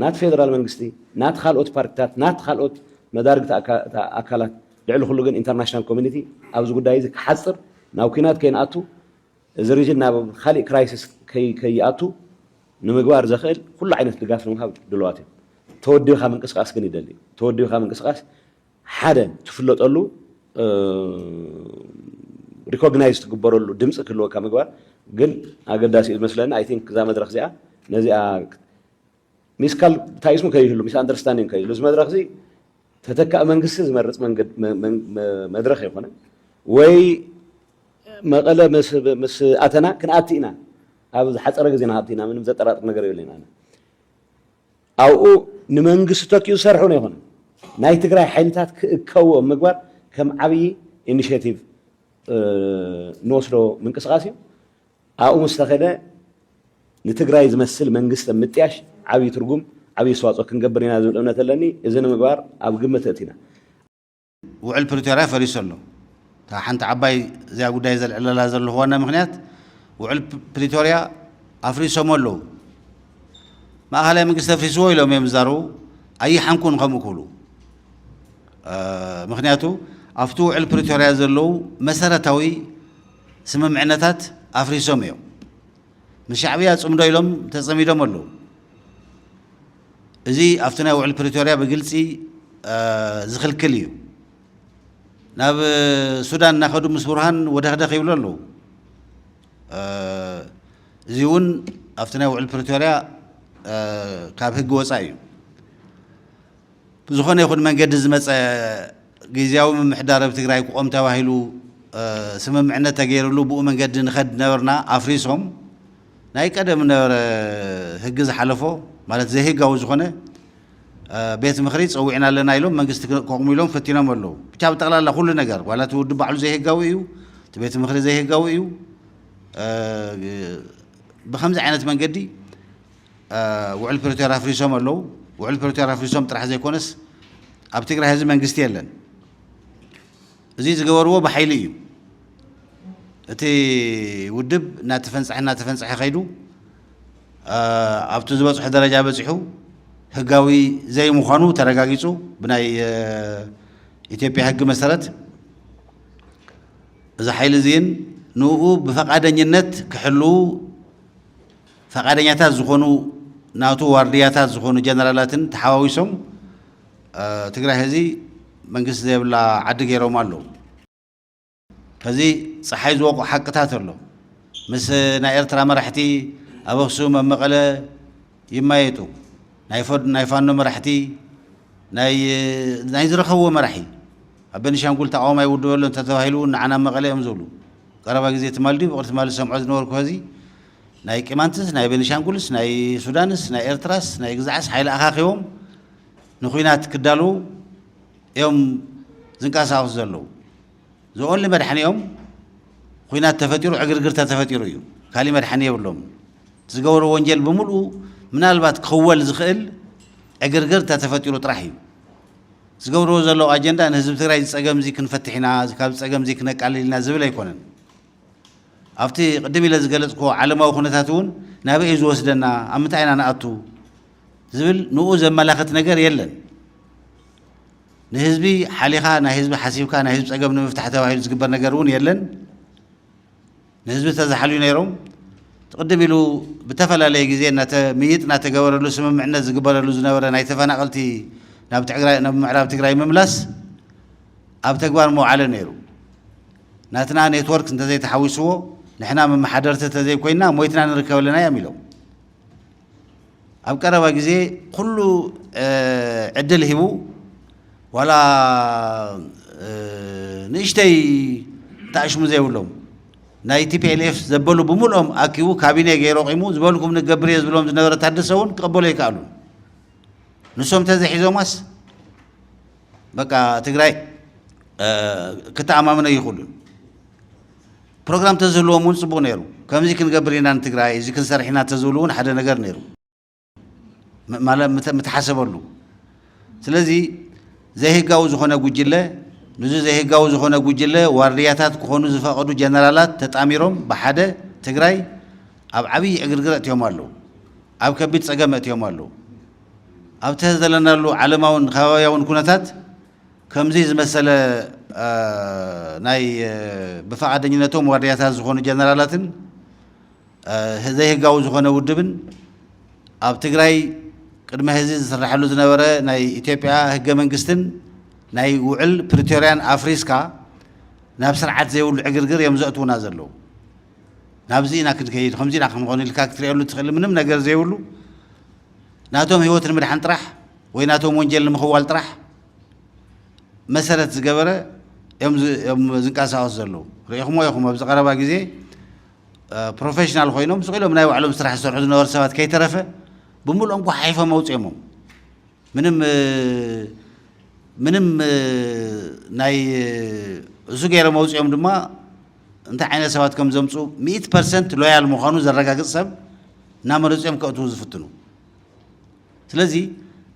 نات فيدرال منقستي نات خالوت باركتات نات خالوت مدارج أكلات دعلو خلوجن انترناشنال كوميونيتي أوز قدايز حصر ناوكينات كين أتو زريجنا خالي كرايسيس كي أتو نمجوار زخيل كل عينة تلقاف المهاب دلوقتي تودي خامن قصقاس كن يدلي تودي خامن قصقاس حدا تفلط له ريكوغنايز تقبروا له دمص كله كمغوار ግን አገዳሲ መስለና አይ ቲንክ ዛ መድረክ ዚኣ ነዚኣ ሚስካል ታይስሙ ከይህሉ ሚስ አንደርስታንዲንግ ከይህሉ ዝ መድረክ ዚ ተተካ መንግስት ዝመርጽ መንገድ መድረክ ይኾነ ወይ መቀለ ምስ አተና ክንአቲና ኣብ ዝሓፀረ ግዜና ሃብቲና ምንም ዘጠራጥር ነገር የለና ኣውኡ ንመንግስት ተኪኡ ሰርሑ ነው ይኾነ ናይ ትግራይ ሓይልታት ክእከው ምግባር ከም ዓብይ ኢኒሺየቲቭ ንወስዶ ምንቅስቃስ እዩ أو مستخدة لتجري زمسل منجست متياش عبي ترجم عبي سواء كن جبرين هذا الأمة تلني إذا مقبار أو قمة تأتينا وعلى بريتوريا فريسلو تحنت عباي زي أقول ده إذا العلة هذا اللي هو أنا مغنيات وعلى بريتوريا أفريسو مولو ما هلا منجست فريسوي لو ميمزارو أي حنكون غمو كلو مغنياتو أفتو على بريتوريا هذا اللي مسارتوي سمم عنتات أفريسوم يوم مش شعبيات صمدوا لهم تصميدهم له زي أفتنا وعلى بريتوريا بقلتي زخل كليو ناب السودان ناخذوا مسبورهان ودخل يقولوا له زيون أفتنا وعلى بريتوريا كابه جوسايو بزخون ياخذ من قد زمت جيزاو من محدار بتقرأي قوم تواهلو سمم عنا تغير له بو من قد نخد نورنا افريسهم ናይ ቀደም ነበረ ሕጊ ዝሓለፎ ማለት ዘይሕጋዊ ዝኾነ ቤት ምክሪ ፀዊዕና ኣለና ኢሎም መንግስቲ ከቕሙ ኢሎም ፈቲኖም ኣለዉ ብቻ ብጠቕላላ ኩሉ ነገር ዋላ እቲ ውድብ ባዕሉ ዘይሕጋዊ እዩ እቲ ቤት ምክሪ ዘይሕጋዊ እዩ ብከምዚ ዓይነት መንገዲ ውዕል ፕሪቶሪያ ኣፍሪሶም ኣለዉ ውዕል ፕሪቶሪያ ኣፍሪሶም ጥራሕ ዘይኮነስ ኣብ ትግራይ ህዝቢ መንግስቲ የለን እዚ ዝገበርዎ ብሓይሊ እዩ እቲ ውድብ እናተፈንፀሐ ኸይዱ ኣብቲ ዝበፅሖ ደረጃ በፂሑ ሕጋዊ ዘይምዃኑ ተረጋጊፁ ብናይ ኢትዮጵያ ሕጊ መሰረት እዚ ሓይሊ እዚን ንኡ ብፈቃደኝነት ክሕልው ፈቃደኛታት ዝኾኑ ናቱ ዋርድያታት ዝኾኑ ጀነራላትን ተሓዋዊሶም ትግራይ ህዚ መንግስቲ ዘይብላ ዓዲ ገይሮም ኣለዉ ከዚ ፀሓይ ዝወቁ ሓቅታት ኣሎ ምስ ናይ ኤርትራ መራሕቲ ኣብ ኣክሱም ኣብ መቐለ ይማየጡ ናይ ፋኖ መራሕቲ ናይ ዝረኸብዎ መራሒ ኣብ ቤኒሻንጉል ተቃውሞ ይውድበሉ እንተተባሂሉ ንዓና መቐለ እዮም ዝብሉ ቀረባ ግዜ ትማልዲ ብቅርቲ ማለት ሰምዖ ዝነበርኩ ከዚ ናይ ቂማንትስ ናይ ቤኒሻንጉልስ ናይ ሱዳንስ ናይ ኤርትራስ ናይ ግዛዕስ ሓይሊ ኣኻኺቦም ንኩናት ክዳልው እዮም ዝንቀሳቐሱ ዘለዉ ዝኦንሊ መድሓኒኦም ኩናት ተፈጢሩ ዕግርግርታ ተፈጢሩ እዩ ካሊእ መድሓኒ የብሎም ዝገበሩ ወንጀል ብምልኡ ምናልባት ክኽወል ዝኽእል ዕግርግርታ ተፈጢሩ ጥራሕ እዩ ዝገብርዎ ዘለዉ ኣጀንዳ ንህዝቢ ትግራይ ዝፀገም እዚ ክንፈትሕ ኢና ካብ ዝፀገም እዚ ክነቃልል ኢና ዝብል ኣይኮነን ኣብቲ ቅድም ኢለ ዝገለፅክዎ ዓለማዊ ኩነታት እውን ናበይ እዩ ዝወስደና ኣብ ምንታይ ኢና ንኣቱ ዝብል ንኡ ዘመላኽት ነገር የለን ንህዝቢ ሓሊኻ ናይ ህዝቢ ሓሲብካ ናይ ህዝቢ ፀገም ንምፍታሕ ተባሂሉ ዝግበር ነገር እውን የለን ንህዝቢ ተዛሓልዩ ነይሮም ትቅድም ኢሉ ብተፈላለየ ግዜ ምይጥ እናተገበረሉ ስምምዕነት ዝግበረሉ ዝነበረ ናይ ተፈናቐልቲ ናብ ምዕራብ ትግራይ ምምላስ ኣብ ተግባር መውዓለ ነይሩ ናትና ኔትወርክ እንተዘይተሓዊስዎ ንሕና መመሓደርቲ እንተዘይኮይንና ሞይትና ንርከብ ኣለና እዮም ኢሎም ኣብ ቀረባ ግዜ ኩሉ ዕድል ሂቡ ዋላ ንእሽተይ ተኣሽሙ ዘይብሎም ናይ ቲፒኤልኤፍ ዘበሉ ብምልኦም ኣኪቡ ካቢነ ገይሮ ቂሙ ዝበልኩም ንገብር እየ ዝብሎም ዝነበረ ታደሰ እውን ክቕበሉ ኣይከኣሉ ንሶም ተዘሒዞማስ በቃ ትግራይ ክተኣማምነ ይኽእሉን ፕሮግራም ተዝህልዎም እውን ፅቡቅ ነይሩ ከምዚ ክንገብር ኢና ንትግራይ እዚ ክንሰርሕ ኢና ተዝብሉ እውን ሓደ ነገር ነይሩ ምተሓሰበሉ ስለዚ ዘይህጋዊ ዝኾነ ጉጅለ ንዚ ዘይህጋዊ ዝኾነ ጉጅለ ዋርድያታት ክኾኑ ዝፈቐዱ ጀነራላት ተጣሚሮም ብሓደ ትግራይ ኣብ ዓብዪ ዕግርግር እትዮም ኣለዉ ኣብ ከቢድ ፀገም እትዮም ኣለዉ ኣብቲ ዘለናሉ ዓለማውን ከባቢያውን ኩነታት ከምዚ ዝመሰለ ናይ ብፈቃደኝነቶም ዋርድያታት ዝኾኑ ጀነራላትን ዘይህጋዊ ዝኾነ ውድብን ኣብ ትግራይ ቅድመ ህዚ ዝስራሐሉ ዝነበረ ናይ ኢትዮጵያ ህገ መንግስትን ናይ ውዕል ፕሪቶሪያን ኣፍሪስካ ናብ ስርዓት ዘይብሉ ዕግርግር እዮም ዘእትውና ዘለዉ ናብዚ ኢና ክንከይድ ከምዚ ኢና ክንኾን ኢልካ ክትሪአሉ ትኽእል ምንም ነገር ዘይብሉ ናቶም ህይወት ንምድሓን ጥራሕ ወይ ናቶም ወንጀል ንምኽዋል ጥራሕ መሰረት ዝገበረ እዮም ዝንቀሳቐሱ ዘለዉ ርኢኹሞ ኢኹም ኣብዚ ቀረባ ግዜ ፕሮፌሽናል ኮይኖም ስቕ ኢሎም ናይ ባዕሎም ስራሕ ዝሰርሑ ዝነበሩ ሰባት ከይተረፈ ብምልኦም ኳ ሓይፎም ኣውፅኦሞም ምንም ናይ እሱ ገይሮም ኣውፅኦም ድማ እንታይ ዓይነት ሰባት ከም ዘምፁ 100% ሎያል ምዃኑ ዘረጋግፅ ሰብ እናመረፅኦም ከእትዉ ዝፍትኑ ስለዚ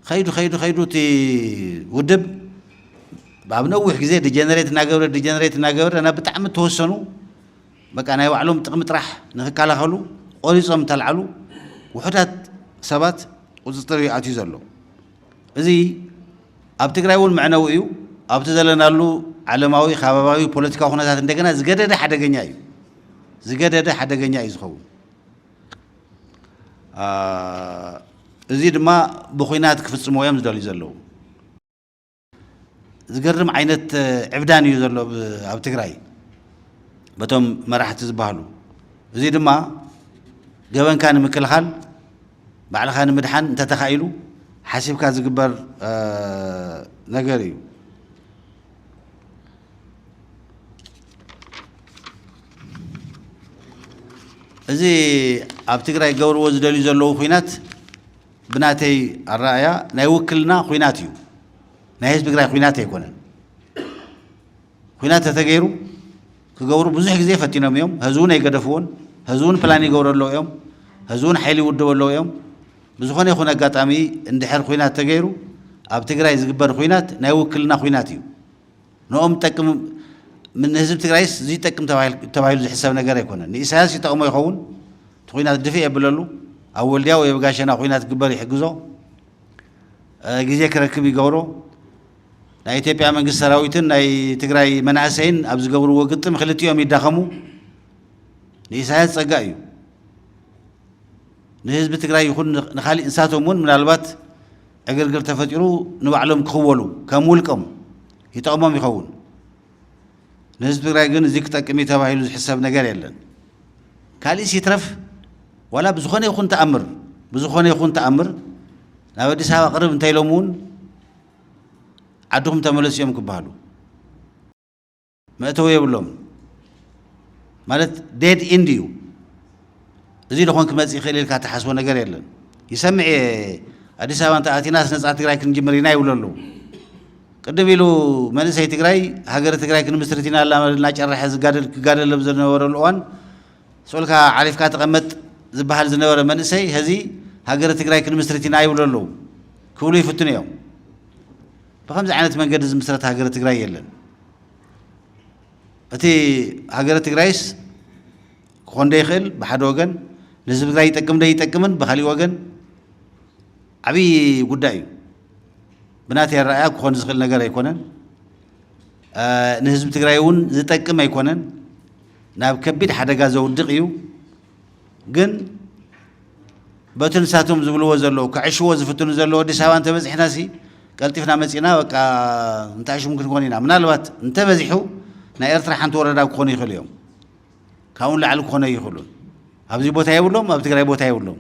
ከይዱ እቲ ውድብ ኣብ ነዊሕ ግዜ ዲጀነሬት እናገበረ ናብ ብጣዕሚ ተወሰኑ በቃ ናይ ባዕሎም ጥቕሚ ጥራሕ ንክከላኸሉ ቆሪፆም ተልዓሉ ውሑዳት ሰባት ቁፅጥር ኣትዩ ዘሎ እዚ ኣብ ትግራይ እውን መዕነዊ እዩ ኣብቲ ዘለናሉ ዓለማዊ ከባባዊ ፖለቲካዊ ኩነታት እንደገና ዝገደደ ሓደገኛ እዩ ዝኸውን እዚ ድማ ብኩናት ክፍፅሞ እዮም ዝደልዩ ዘለዉ ዝገርም ዓይነት ዕብዳን እዩ ዘሎ ኣብ ትግራይ በቶም መራሕቲ ዝበሃሉ እዚ ድማ ገበንካ ንምክልኻል ባዕልኻ ንምድሓን እንተተኻኢሉ ሓሲብካ ዝግበር ነገር እዩ زي ኣብ ትግራይ ገብርዎ ዝደልዩ ዘለዉ ኩናት ብናተይ ኣረኣያ ናይ ውክልና ኩናት እዩ ናይ ህዝቢ ትግራይ ኩናት ኣይኮነን ኩናት ተተገይሩ ክገብሩ ብዙሕ ግዜ ፈቲኖም እዮም ህዝቡን ኣይገደፍዎን ህዝቡን ፕላን ይገብረለዎ እዮም ህዝቡን ሓይሊ ይውድበለዎ እዮም ብዝኾነ ይኹን ኣጋጣሚ እንድሕር ኩናት ተገይሩ ኣብ ትግራይ ዝግበር ኩናት ናይ ውክልና ኩናት እዩ ንኦም ጠቅም من ህዝብ ትግራይስ እዚ ጠቅም ተባሂሉ ዝሕሰብ ነገር ኣይኮነን ንኢሳያስ ይጠቕሞ ይኸውን ኩናት ድፍእ የብለሉ ኣብ ወልድያ ወይ በጋሸና ኩናት ግበር ይሕግዞ ግዜ ክረክብ ይገብሮ ናይ ኢትዮጵያ መንግስት ሰራዊትን ናይ ትግራይ መናእሰይን ኣብ ዝገብርዎ ግጥም ክልቲኦም ይዳኸሙ ንኢሳያስ ፀጋ እዩ ንህዝቢ ትግራይ ይኹን ንኻሊእ እንስሳቶም እውን ምናልባት ዕግርግር ተፈጢሩ ንባዕሎም ክኽወሉ ከም ውልቆም ይጠቕሞም ይኸውን ንህዝቢ ትግራይ ግን እዚ ክጠቅም ተባሂሉ ዝሕሰብ ነገር የለን ካልእ ሲትረፍ ዋላ ብዝኾነ ይኹን ተኣምር ናብ ኣዲስ ኣበባ ቅርብ እንተኢሎም እውን ዓድኹም ተመለሱ እዮም ክበሃሉ መእተዊ የብሎም ማለት ዴድ ኢንድ እዩ እዚ ልኾን ክመፅእ ይኽእል ኢልካ ተሓስቦ ነገር የለን ይሰምዕ ኣዲስ ኣበባ እንተኣቲናስ ነፃ ትግራይ ክንጅምር ኢና ይብሉ ኣለዉ ቅድም ኢሉ መንእሰይ ትግራይ ሃገረ ትግራይ ክንምስርት ኢና እናጨርሐ ክጋደል ኣብ ዝነበረሉ እዋን ስኡልካ ዓሪፍካ ተቐመጥ ዝበሃል ዝነበረ መንእሰይ ሕዚ ሃገረ ትግራይ ክንምስርት ኢና ይብሉ ኣለዉ ክብሉ ይፍትኑ እዮም ብከምዚ ዓይነት መንገዲ ዝምስረት ሃገረ ትግራይ የለን እቲ ሃገረ ትግራይስ ክኾን ዶ ይኽእል ብሓደ ወገን ንህዝቢ ትግራይ ይጠቅም ዶ ይጠቅምን ብካሊእ ወገን ዓብዪ ጉዳይ እዩ ብናተይ ኣረኣያ ክኾን ዝኽእል ነገር ኣይኮነን ንህዝቢ ትግራይ እውን ዝጠቅም ኣይኮነን ናብ ከቢድ ሓደጋ ዘውድቕ እዩ ግን በቲ ንሳቶም ዝብልዎ ዘለዉ ክዕሽዎ ዝፍትኑ ዘለዉ ኣዲስ ኣበባ እንተበፂሕና ሲ ቀልጢፍና መፂና በቃ እንተዕሽሙ ክንኮን ኢና ምናልባት እንተበዚሑ ናይ ኤርትራ ሓንቲ ወረዳ ክኾኑ ይኽእሉ እዮም ካብኡን ላዕሊ ክኾነ ይኽእሉን ኣብዚ ቦታ የብሎም ኣብ ትግራይ ቦታ የብሎም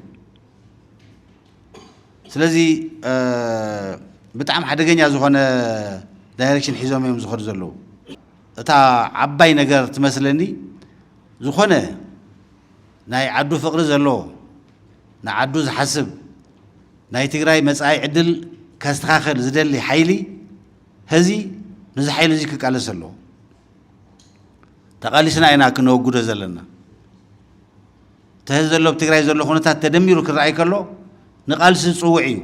ስለዚ ብጣዕሚ ሓደገኛ ዝኾነ ዳይሬክሽን ሒዞም እዮም ዝኸዱ ዘለዉ እታ ዓባይ ነገር ትመስለኒ ዝኾነ ናይ ዓዱ ፍቕሪ ዘለዎ ናይ ዓዱ ዝሓስብ ናይ ትግራይ መጻኢ ዕድል ከስተኻኽል ዝደሊ ሓይሊ ሕዚ ነዚ ሓይሊ እዚ ክቃለስ ኣለዎ ተቃሊስና ኢና ክንወግዶ ዘለና ተህዚ ዘሎ ብትግራይ ዘሎ ኩነታት ተደሚሩ ክረኣይ ከሎ ንቃልሲ ዝፅውዕ እዩ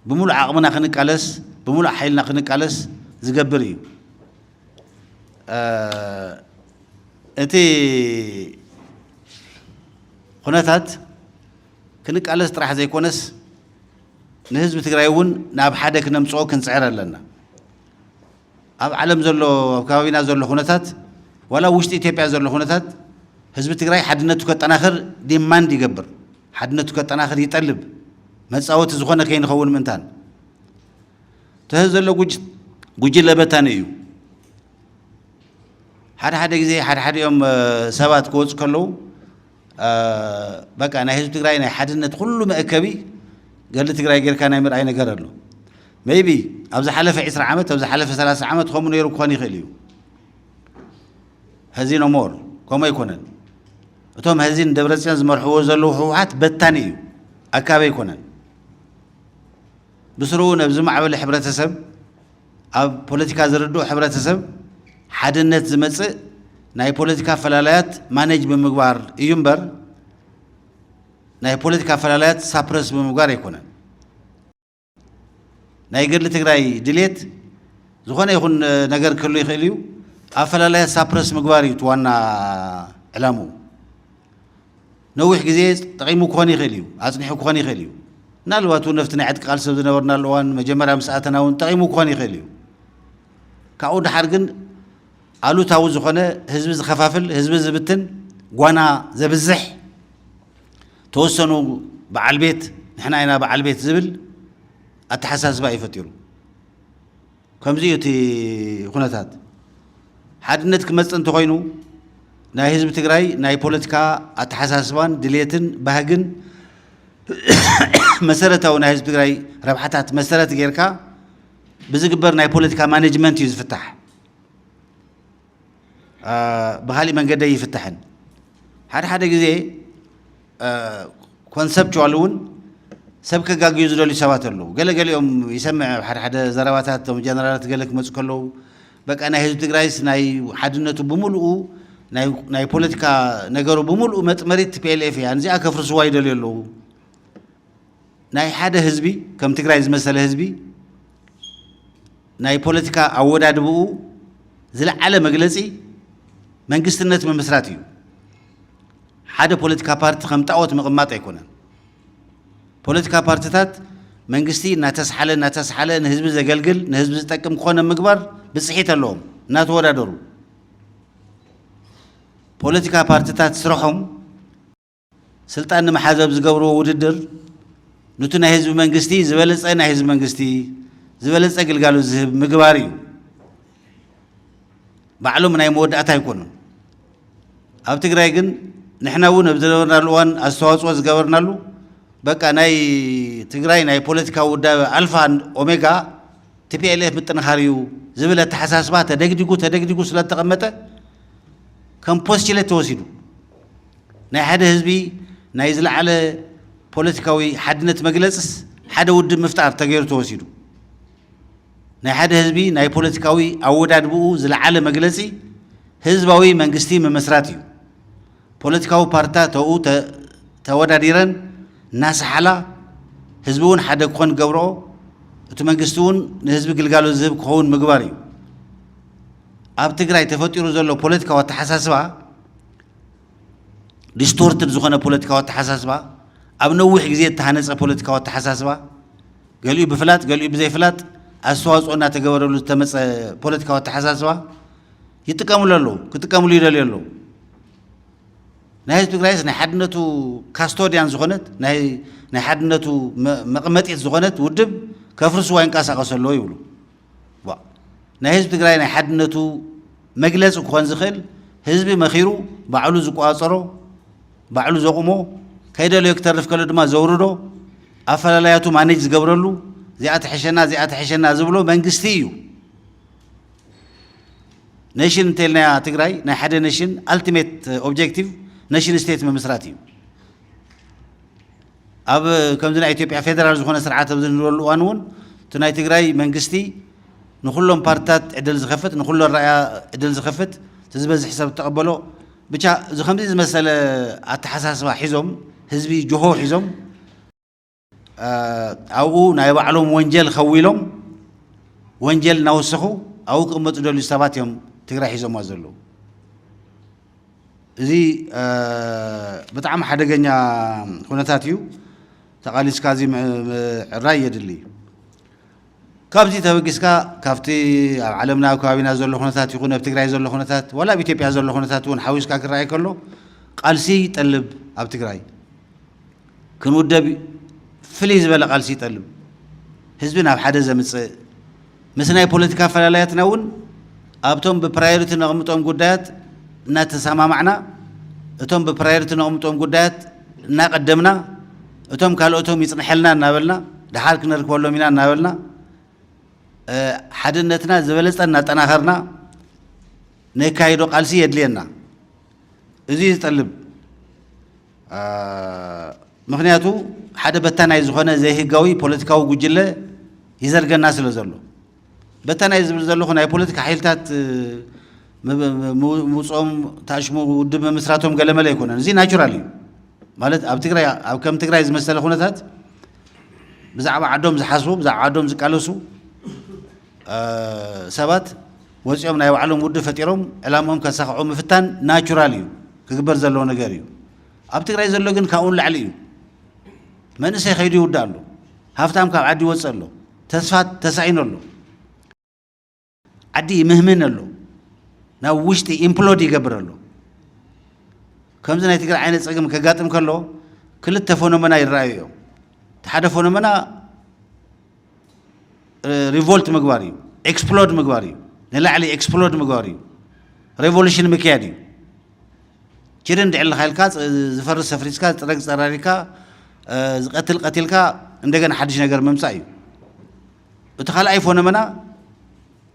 بملء عقمنا خنق علس بملء حيلنا خنق علس زجبري أنتي خناتات خنق علس ترى زي كونس نهز بتقرأون ناب حدا كنا مسوق كنسعر لنا أب علم زلوا كاوينا زلوا خناتات ولا وشتي تبع زلوا خناتات حزب تقرأي حدنا تكت أناخر ديمان دي جبر حدنا تكت أناخر يطلب متصاوت زخونه كاين خون منتان تهزلو ጉጅለ በታን እዩ ሓደ ግዜ ሓደ يوم ሰባት ክወጽ ከለው በቃ ናይ ህዝብ ትግራይ ናይ ሓድነት ኩሉ መእከቢ ገለ ትግራይ ጌርካ ናይ ምርኣይ ነገር ኣሎ ሜይቢ ኣብዛ ሓለፈ 20 ዓመት ኣብዛ ሓለፈ 30 ዓመት ከምኡ ነይሩ ክኾን ይኽእል እዩ ህዚ ኖ ሞር ከምኡ ኣይኮነን እቶም ህዚን ደብረጽዮን ዝመርሕዎ ዘለዉ ህወሓት በታን እዩ ኣካበ ይኮነን بسرو نبزم عمل حبرتسب أب بوليتيكا زردو حبرتسب حدنت زمتس ناي بوليتيكا فلالات مانج بمقبار يمبر ناي بوليتيكا فلالات سابرس بمقبار يكونن ناي قرل تقراي دليت زخونا يكون نقر كله يخليو أفلالات سابرس مقبار يتوانا علامو نوح جزيز تقيمو كواني خليو أصنحو كواني خليو نالواتو نفتنا عد قال سو زنورنا الوان مجمرا مساعتنا ونطعيمو كوني خليو كاود حرقن قالو تاو زخونه حزب زخفافل حزب زبتن غوانا زبزح توسنو بعل بيت نحنا اينا بعل بيت زبل اتحساس با يفتيرو كمزيوتي خناتات حدنت كمصن تخوينو ناي حزب تግራይ ناي بوليتيكا اتحساسبان دليتن باهغن مسارته ونهج تقرأي ربحتات مسارات غيرك بزقبر ناي بوليتيكا مانجمنت يفتح بخالي من قد يفتحن حدا جزء ኮንሰፕቹዋሉን ሰብ ከጋግዩ ዝደልዩ ሰባት ኣለዉ ገለገሊኦም ይሰምዕ ሓደ ዘረባታት ቶም ጀነራላት ገለ ክመፁ ከለዉ በቃ ናይ ህዝቢ ትግራይስ ናይ ሓድነቱ ብምሉኡ ናይ ፖለቲካ ነገሩ ብምሉኡ መጥመሪት ቲፒኤልኤፍ እያ ነዚኣ ከፍርስዋ ይደልዩ ኣለዉ ናይ ሓደ ህዝቢ ከም ትግራይ ዝመሰለ ህዝቢ ናይ ፖለቲካ ኣወዳድብኡ ዝለዓለ መግለጺ መንግስትነት ምምስራት እዩ ሓደ ፖለቲካ ፓርቲ ከም ጣዖት ምቕማጥ ኣይኮነን ፖለቲካ ፓርቲታት መንግስቲ እናተስሓለ ንህዝቢ ዘገልግል ንህዝቢ ዝጠቅም ክኾነ ምግባር ብፅሒት ኣለዎም እናተወዳደሩ ፖለቲካ ፓርቲታት ስርሖም ስልጣን ንምሓዘብ ዝገብርዎ ውድድር ነቲ ናይ ህዝቢ መንግስቲ ዝበለፀ ናይ ህዝቢ መንግስቲ ዝበለፀ ግልጋሎት ዝህብ ምግባር እዩ ባዕሎም ናይ መወዳእታ ኣይኮኑን ኣብ ትግራይ ግን ንሕና እውን ኣብ ዝነበርናሉ እዋን ኣስተዋፅኦ ዝገበርናሉ በቃ ናይ ትግራይ ናይ ፖለቲካ ውዳበ ኣልፋ ኦሜጋ ቲፒኤልኤፍ ምጥንኻር እዩ ዝብል ኣተሓሳስባ ተደግዲጉ ስለተቐመጠ ከም ፖስችሌት ተወሲዱ ናይ ሓደ ህዝቢ ናይ ዝለዓለ ፖለቲካዊ ሓድነት መግለጽስ ሓደ ውድብ ምፍጣር ተገይሩ ተወሲዱ ናይ ሓደ ህዝቢ ናይ ፖለቲካዊ ኣወዳድብኡ ዝለዓለ መግለጺ ህዝባዊ መንግስቲ ምምስራት እዩ ፖለቲካዊ ፓርቲታት ተኡ ተወዳዲረን እናሰሓላ ህዝቢ እውን ሓደ ክኾን ገብርኦ እቲ መንግስቲ እውን ንህዝቢ ግልጋሎት ዝህብ ክኸውን ምግባር እዩ ኣብ ትግራይ ተፈጢሩ ዘሎ ፖለቲካዊ ኣተሓሳስባ ዲስቶርትድ ዝኾነ ፖለቲካዊ ኣተሓሳስባ ኣብ ነዊሕ ግዜ እተሃነፀ ፖለቲካዊ ኣተሓሳስባ ገሊኡ ብፍላጥ ገሊኡ ብዘይፍላጥ ኣስተዋፅኦ እናተገበረሉ ዝተመፀ ፖለቲካዊ ኣተሓሳስባ ይጥቀምሉ ኣለዉ ክጥቀምሉ ይደልዩ ኣለዉ ናይ ህዝቢ ትግራይስ ናይ ሓድነቱ ካስቶዲያን ዝኾነት ናይ ሓድነቱ መቕመጢት ዝኾነት ውድብ ከፍርስዋ ይንቀሳቐሱ ኣለዎ ይብሉ ናይ ህዝቢ ትግራይ ናይ ሓድነቱ መግለፂ ክኾን ዝኽእል ህዝቢ መኺሩ ባዕሉ ዝቋፀሮ ባዕሉ ዘቑሞ ከይደልዮ ክተርፍ ከሎ ድማ ዘውርዶ ኣፈላላያቱ ማኔጅ ዝገብረሉ እዚኣ ትሕሸና ዝብሎ መንግስቲ እዩ ኔሽን እንተይልናያ ትግራይ ናይ ሓደ ኔሽን ኣልቲሜት ኦብጀክቲቭ ኔሽን ስቴት ምምስራት እዩ ኣብ ከምዚ ናይ ኢትዮጵያ ፌደራል ዝኾነ ስርዓት ኣብ ዝንብለሉ እዋን እውን እቲ ናይ ትግራይ መንግስቲ ንኩሎም ፓርቲታት ዕድል ዝኸፍት ንኩሎ ራእያ ዕድል ዝኸፍት ዝበዝሕ ሰብ ተቐበሎ ብቻ እዚ ከምዚ ዝመሰለ ኣተሓሳስባ ሒዞም ህዝቢ ጆሆ ሒዞም ኣብኡ ናይ ባዕሎም ወንጀል ኸዊሎም ወንጀል እናወሰኹ ኣብኡ ክቕመጡ ደልዩ ሰባት እዮም ትግራይ ሒዞምዋ ዘለዉ እዚ ብጣዕሚ ሓደገኛ ኩነታት እዩ ተቓሊስካ እዚ ምዕራይ የድሊ ካብዚ ተበጊስካ ካብቲ ኣብ ዓለምና ኣብ ከባቢና ዘሎ ኩነታት ይኹን ኣብ ትግራይ ዘሎ ኩነታት ወላ ኣብ ኢትዮጵያ ዘሎ ኩነታት እውን ሓዊስካ ክረኣይ ከሎ ቃልሲ ይጠልብ ኣብ ትግራይ ክንውደብ ፍልይ ዝበለ ቃልሲ ይጠልብ ህዝቢ ናብ ሓደ ዘምፅእ ምስ ናይ ፖለቲካ ኣፈላላያትና እውን ኣብቶም ብፕራዮሪቲ ነቕምጦም ጉዳያት እናተሰማማዕና እቶም ብፕራዮሪቲ ነቕምጦም ጉዳያት እናቐደምና እቶም ካልኦቶም ይፅንሐልና እናበልና ድሓር ክንርከበሎም ኢና እናበልና ሓድነትና ዝበለፀ እናጠናኸርና ነካይዶ ቃልሲ የድልየና እዚ ዝጠልብ ምክንያቱ ሓደ በታናይ ዝኾነ ዘይህጋዊ ፖለቲካዊ ጉጅለ ይዘርገና ስለ ዘሎ በታናይ ዝብል ዘለኹ ናይ ፖለቲካ ሓይልታት ምውፅኦም ታሽሙ ውድብ ምምስራቶም ገለመለ ኣይኮነን እዚ ናቹራል እዩ ማለት ኣብ ትግራይ ኣብ ከም ትግራይ ዝመሰለ ኩነታት ብዛዕባ ዓዶም ዝሓስቡ ብዛዕባ ዓዶም ዝቃለሱ ሰባት ወፂኦም ናይ ባዕሎም ውድብ ፈጢሮም ዕላምኦም ከሳኽዑ ምፍታን ናቹራል እዩ ክግበር ዘለዎ ነገር እዩ ኣብ ትግራይ ዘሎ ግን ካብኡን ላዕሊ እዩ መንእሰይ ከይዱ ይውዳእ ኣሎ ሃፍታም ካብ ዓዲ ይወፅእ ኣሎ ተስፋት ተሳኢኑ ኣሎ ዓዲ ይምህምን ኣሎ ናብ ውሽጢ ኢምፕሎድ ይገብር ኣሎ ከምዚ ናይ ትግራይ ዓይነት ፀገም ከጋጥም ከሎ ክልተ ፎኖመና ይረኣዩ እዮም እቲ ሓደ ፎኖመና ሪቮልት ምግባር እዩ ኤክስፕሎድ ምግባር እዩ ንላዕሊ ኤክስፕሎድ ምግባር እዩ ሬቮሉሽን ምክያድ እዩ ችርን ድዕሊ ኻይልካ ዝፈርስ ሰፍሪስካ ዝጥረግ ፀራሪካ ዝቀትል ቀቲልካ እንደገና ሓድሽ ነገር መምፃእ እዩ እቲ ካልኣይ ፎኖመና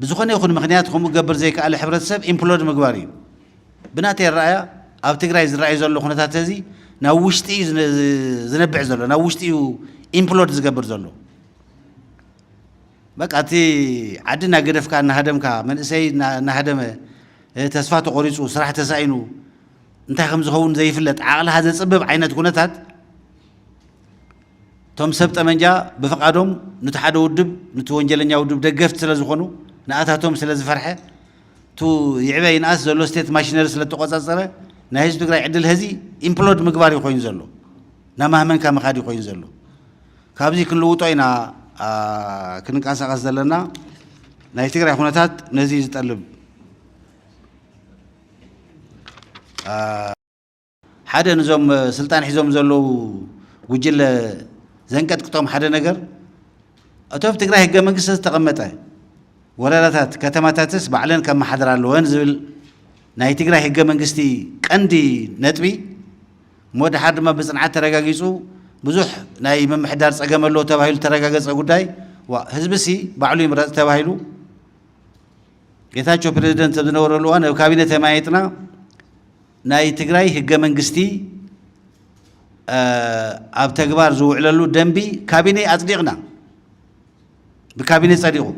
ብዝኾነ ይኹን ምክንያት ከምኡ ገብር ዘይከኣለ ሕብረተሰብ ኢምፕሎድ ምግባር እዩ ብናተይ ረኣያ ኣብ ትግራይ ዝረኣዩ ዘሎ ኩነታት እዚ ناوشتي زنبع زلو ناوشتي إمبلود زقبر زلو بقى أتي عدنا قدف كان نهدم كا من سي نهدم تسفات قريص وصراحة تسعينو أنت خمس خون زي فلت عقل هذا سبب عينة كونتات توم سبت أمنجا بفقادهم نتحدى ودب نتوانجلنيا ودب دقفت سلازخونو نأتاتهم سلاز فرحة تو يعبي ناس زلو ستيت ماشينر سلتقوص أصلا نهج تقرأ عدل هذي إمبلود مقباري خوين زلو نما همن كام خادي خوين زلو كابزي كل وطينا كنك أساق أزدلنا نهج تقرأ خونتات نزيز تقلب حدا نزوم سلطان حزوم زلو وجل زنكت كتوم حدا نجر أتوب تقرأ هجا منقص تقمته ولالات كتماتاتس بعلن كم حضر له وينزل ناي تقرأ هجا منقصتي عندي نتبي مود حد ما بصنعات ترجعيسو بزح ناي من محدار أجمل له تباهيل ترجعيس أقولداي وهزبسي بعلي مرات تباهيلو يثاجو بريزيدنت بدنور له أنا وكابينة مايتنا ناي تقرأ هجا منقصتي أب تجبار زوج للو دنبي كابينة أصدقنا بكابينة صديقه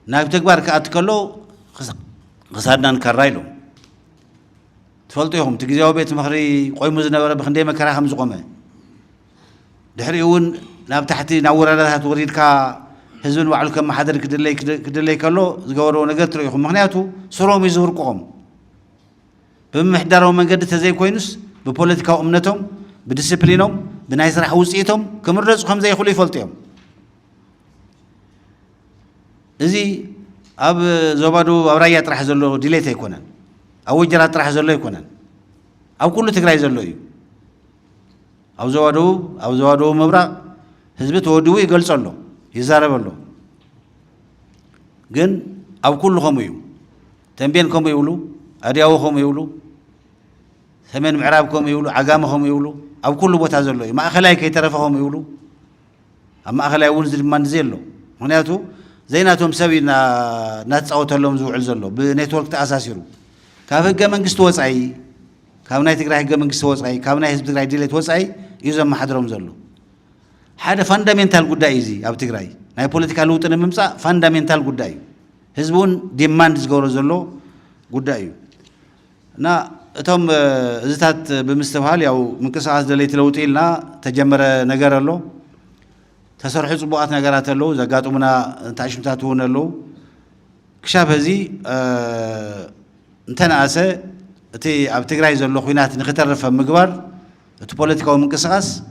نايب تجبار كأتكلو خسرنا نكرّايلو تفلتيهم تجزاو بيت مخري قوي مزنا ولا بخندي مكره خمس قمة دحريون ناب تحتي نور على توريد كا هزون وعلو كم حدر كدلي كلو زجورو نقدر تريهم مخنياتو سروم يزور قوم بمحضرهم من قد تزاي كوينس ببوليتيكا أمنتهم بديسيبلينهم بنايس راح وصيتهم كم الرزق هم زي خلي فلتيهم إذا أب زبادو أورايات راح زلوا ديليت يكونن أو جرات راح زلوا يكونن أو كله تقرأ زلوا أو زبادو مبرا حزبت ودوي يقول صلوا يزارب الله جن أو كلهم يو تنبينكم يقولوا أرياوهم يقولوا ثمن معرابكم يقولوا عقامهم يقولوا أو كل بوت هذا ما أخلاي كي ترفهم يقولوا أما أخلاي ونزل ما نزله هناتو زيناتهم سوي ناس أو تلهم زوج زلوا بنتورك تأساسيرو كافة جمن قستوس أي كافنا تقرأ جمن قستوس أي كافنا حزب تقرأ ديلة توس أي يوزم ما حدرهم زلوا هذا فاندامنتال قد أيزي أو تقرأ ناي بوليتيكال لوتنا ممسا فاندامنتال قد أي حزبون ديماند زجور زلوا قد أي نا توم زتات بمستوى أو من قصة دليت لوتيلنا تجمر نجار له تسرح صبوات نجارات له زقاتو منا تعشمتاتون له كشاف هذي انتنا أسا تي أبتقرأي زلوا خوينات نختار في مقبر تبوليتيكا ومن قصة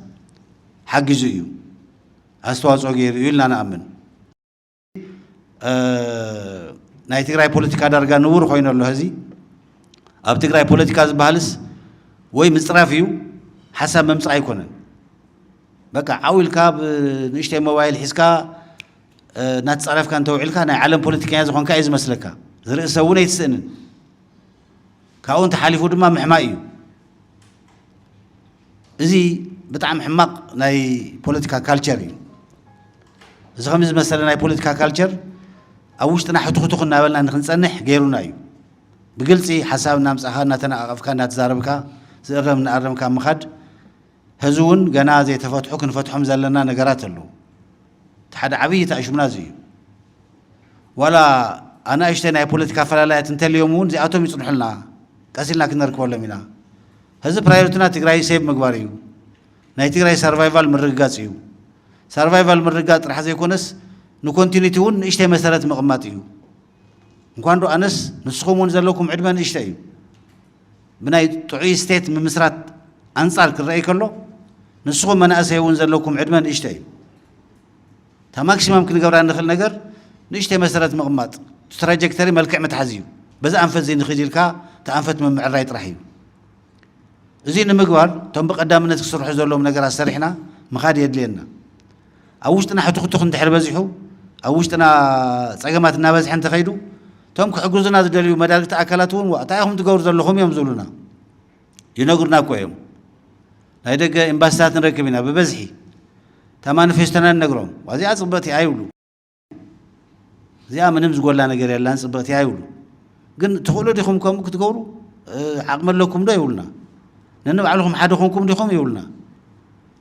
حق زيو أستواز أغير يلنا أنا أمن نايتقرأي بوليتيكا درجة نور خوين له هذي أبتقرأي بوليتيكا زبالس وي مصرافيو حسب ممسع يكونن بقى عاول كاب نشتي موبايل حسكا نتصرف كان توعيلكا ناي عالم بوليتيكا يزخون كايز مسلكا زرق سوونه يتسئنن كاون تحالفو دما محمايو ازي بطعم حماق ناي بوليتيكا كالتشري إذا خمس مثلا ناي بوليتيكا كالتشر أوشتنا حتخطخ نابلنا نخنصنح غيرونا يو بقلتي حسابنا مسخرنا تناقفكا نتزاربكا زرم نقرمكا مخد هزون جنازة تفتحوا كنفتحهم زلنا نجارات له تحد عبية تعيشونا زي ولا أنا اشتني بوليتيكا فلا لا تنتهي يومون زي أتوم يصلح لنا كاسلنا كنا نركب ولا منا هذا برايورتنا تقرأي سيف مقباريو ناي تقرأي سرفايفل من رجاتيو سرفايفل من رجات راح زي كونس نكونتينيتيون اشتهي مسألة مقاماتيو نكون رو أنس نسخومون زلكم عدمان اشتهي بناي تعي ستيت من مسرات أنصار كرأي كله نسخو من أسيون زلكم عدمان إشتاي تماكسيمم كن جوران دخل نجر نشتي مسألة مقمات تراجكتري ملكع متحزيو بس أنفذ زين خجيلكا تأنفت من معرايت رحيم زين مقبار تم بقدامنا تكسر حزور لهم نجر السريحنا مخاد يدلينا أوشتنا حتخطخن تحرب زيحو أوشتنا صعقمات النابز حين تخيدو تم كحجوزنا دليل مدارك تأكلاتون وأتاهم تجور زلهم يمزولنا ينقرنا كويهم هيدا إمباسات نركبنا ببزحي تمان فيستنا نقرهم وزي أصبتي عيولو زي من نمز قول لنا قرية لان صبتي عيولو قن تقولوا ديكم كم كتقولوا عقمل لكم ده يقولنا ننبعلهم حدكم ديكم يقولنا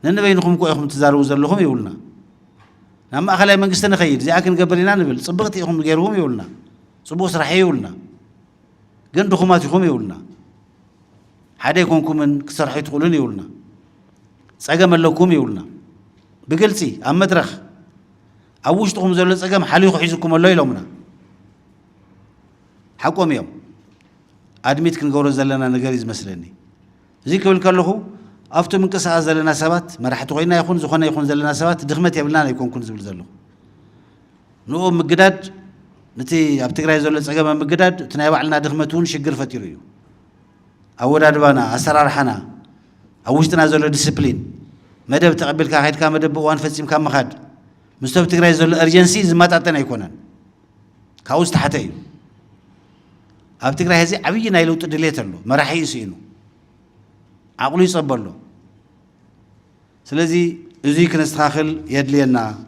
ننبينكم كويكم تزاروا زلهم يقولنا نعم أخلي من قستنا خير زي أكن قبلنا نبل صبغتيهم غيرهم يقولنا صبوس راح يقولنا جندكم ما تكم يقولنا حديكم من كسر يدخلون يقولنا سأجمع لكم يقولنا بقلتي أم مدرخ أوشتكم زول سأجمع حليق حيزكم الليل يومنا حكم يوم أدميت كن جورز زلنا نجاريز مسلني زي كل كله أفتو من كسر زلنا سبات ما راح تغينا يكون زخنا يكون زلنا سبات دخمت يبلنا يكون كن زول زلوا نو مجداد نتي أبتكر زول سأجمع مجداد تنايب علنا دخمتون شجر فتيريو أول أدوانا أسرار حنا أوشتنا زول ديسيبلين مدى بتقبل كهيد كام مدى بوان فسيم كام مخاد مستوى بتقرأ زول أرجنسي زمات أتنا يكونن كاوست حتى أبتقرأ هذي عبية نايلو تدليتر له ما راح يسينه عقله يصبر له سلذي يزيك نستخاخل يدلينا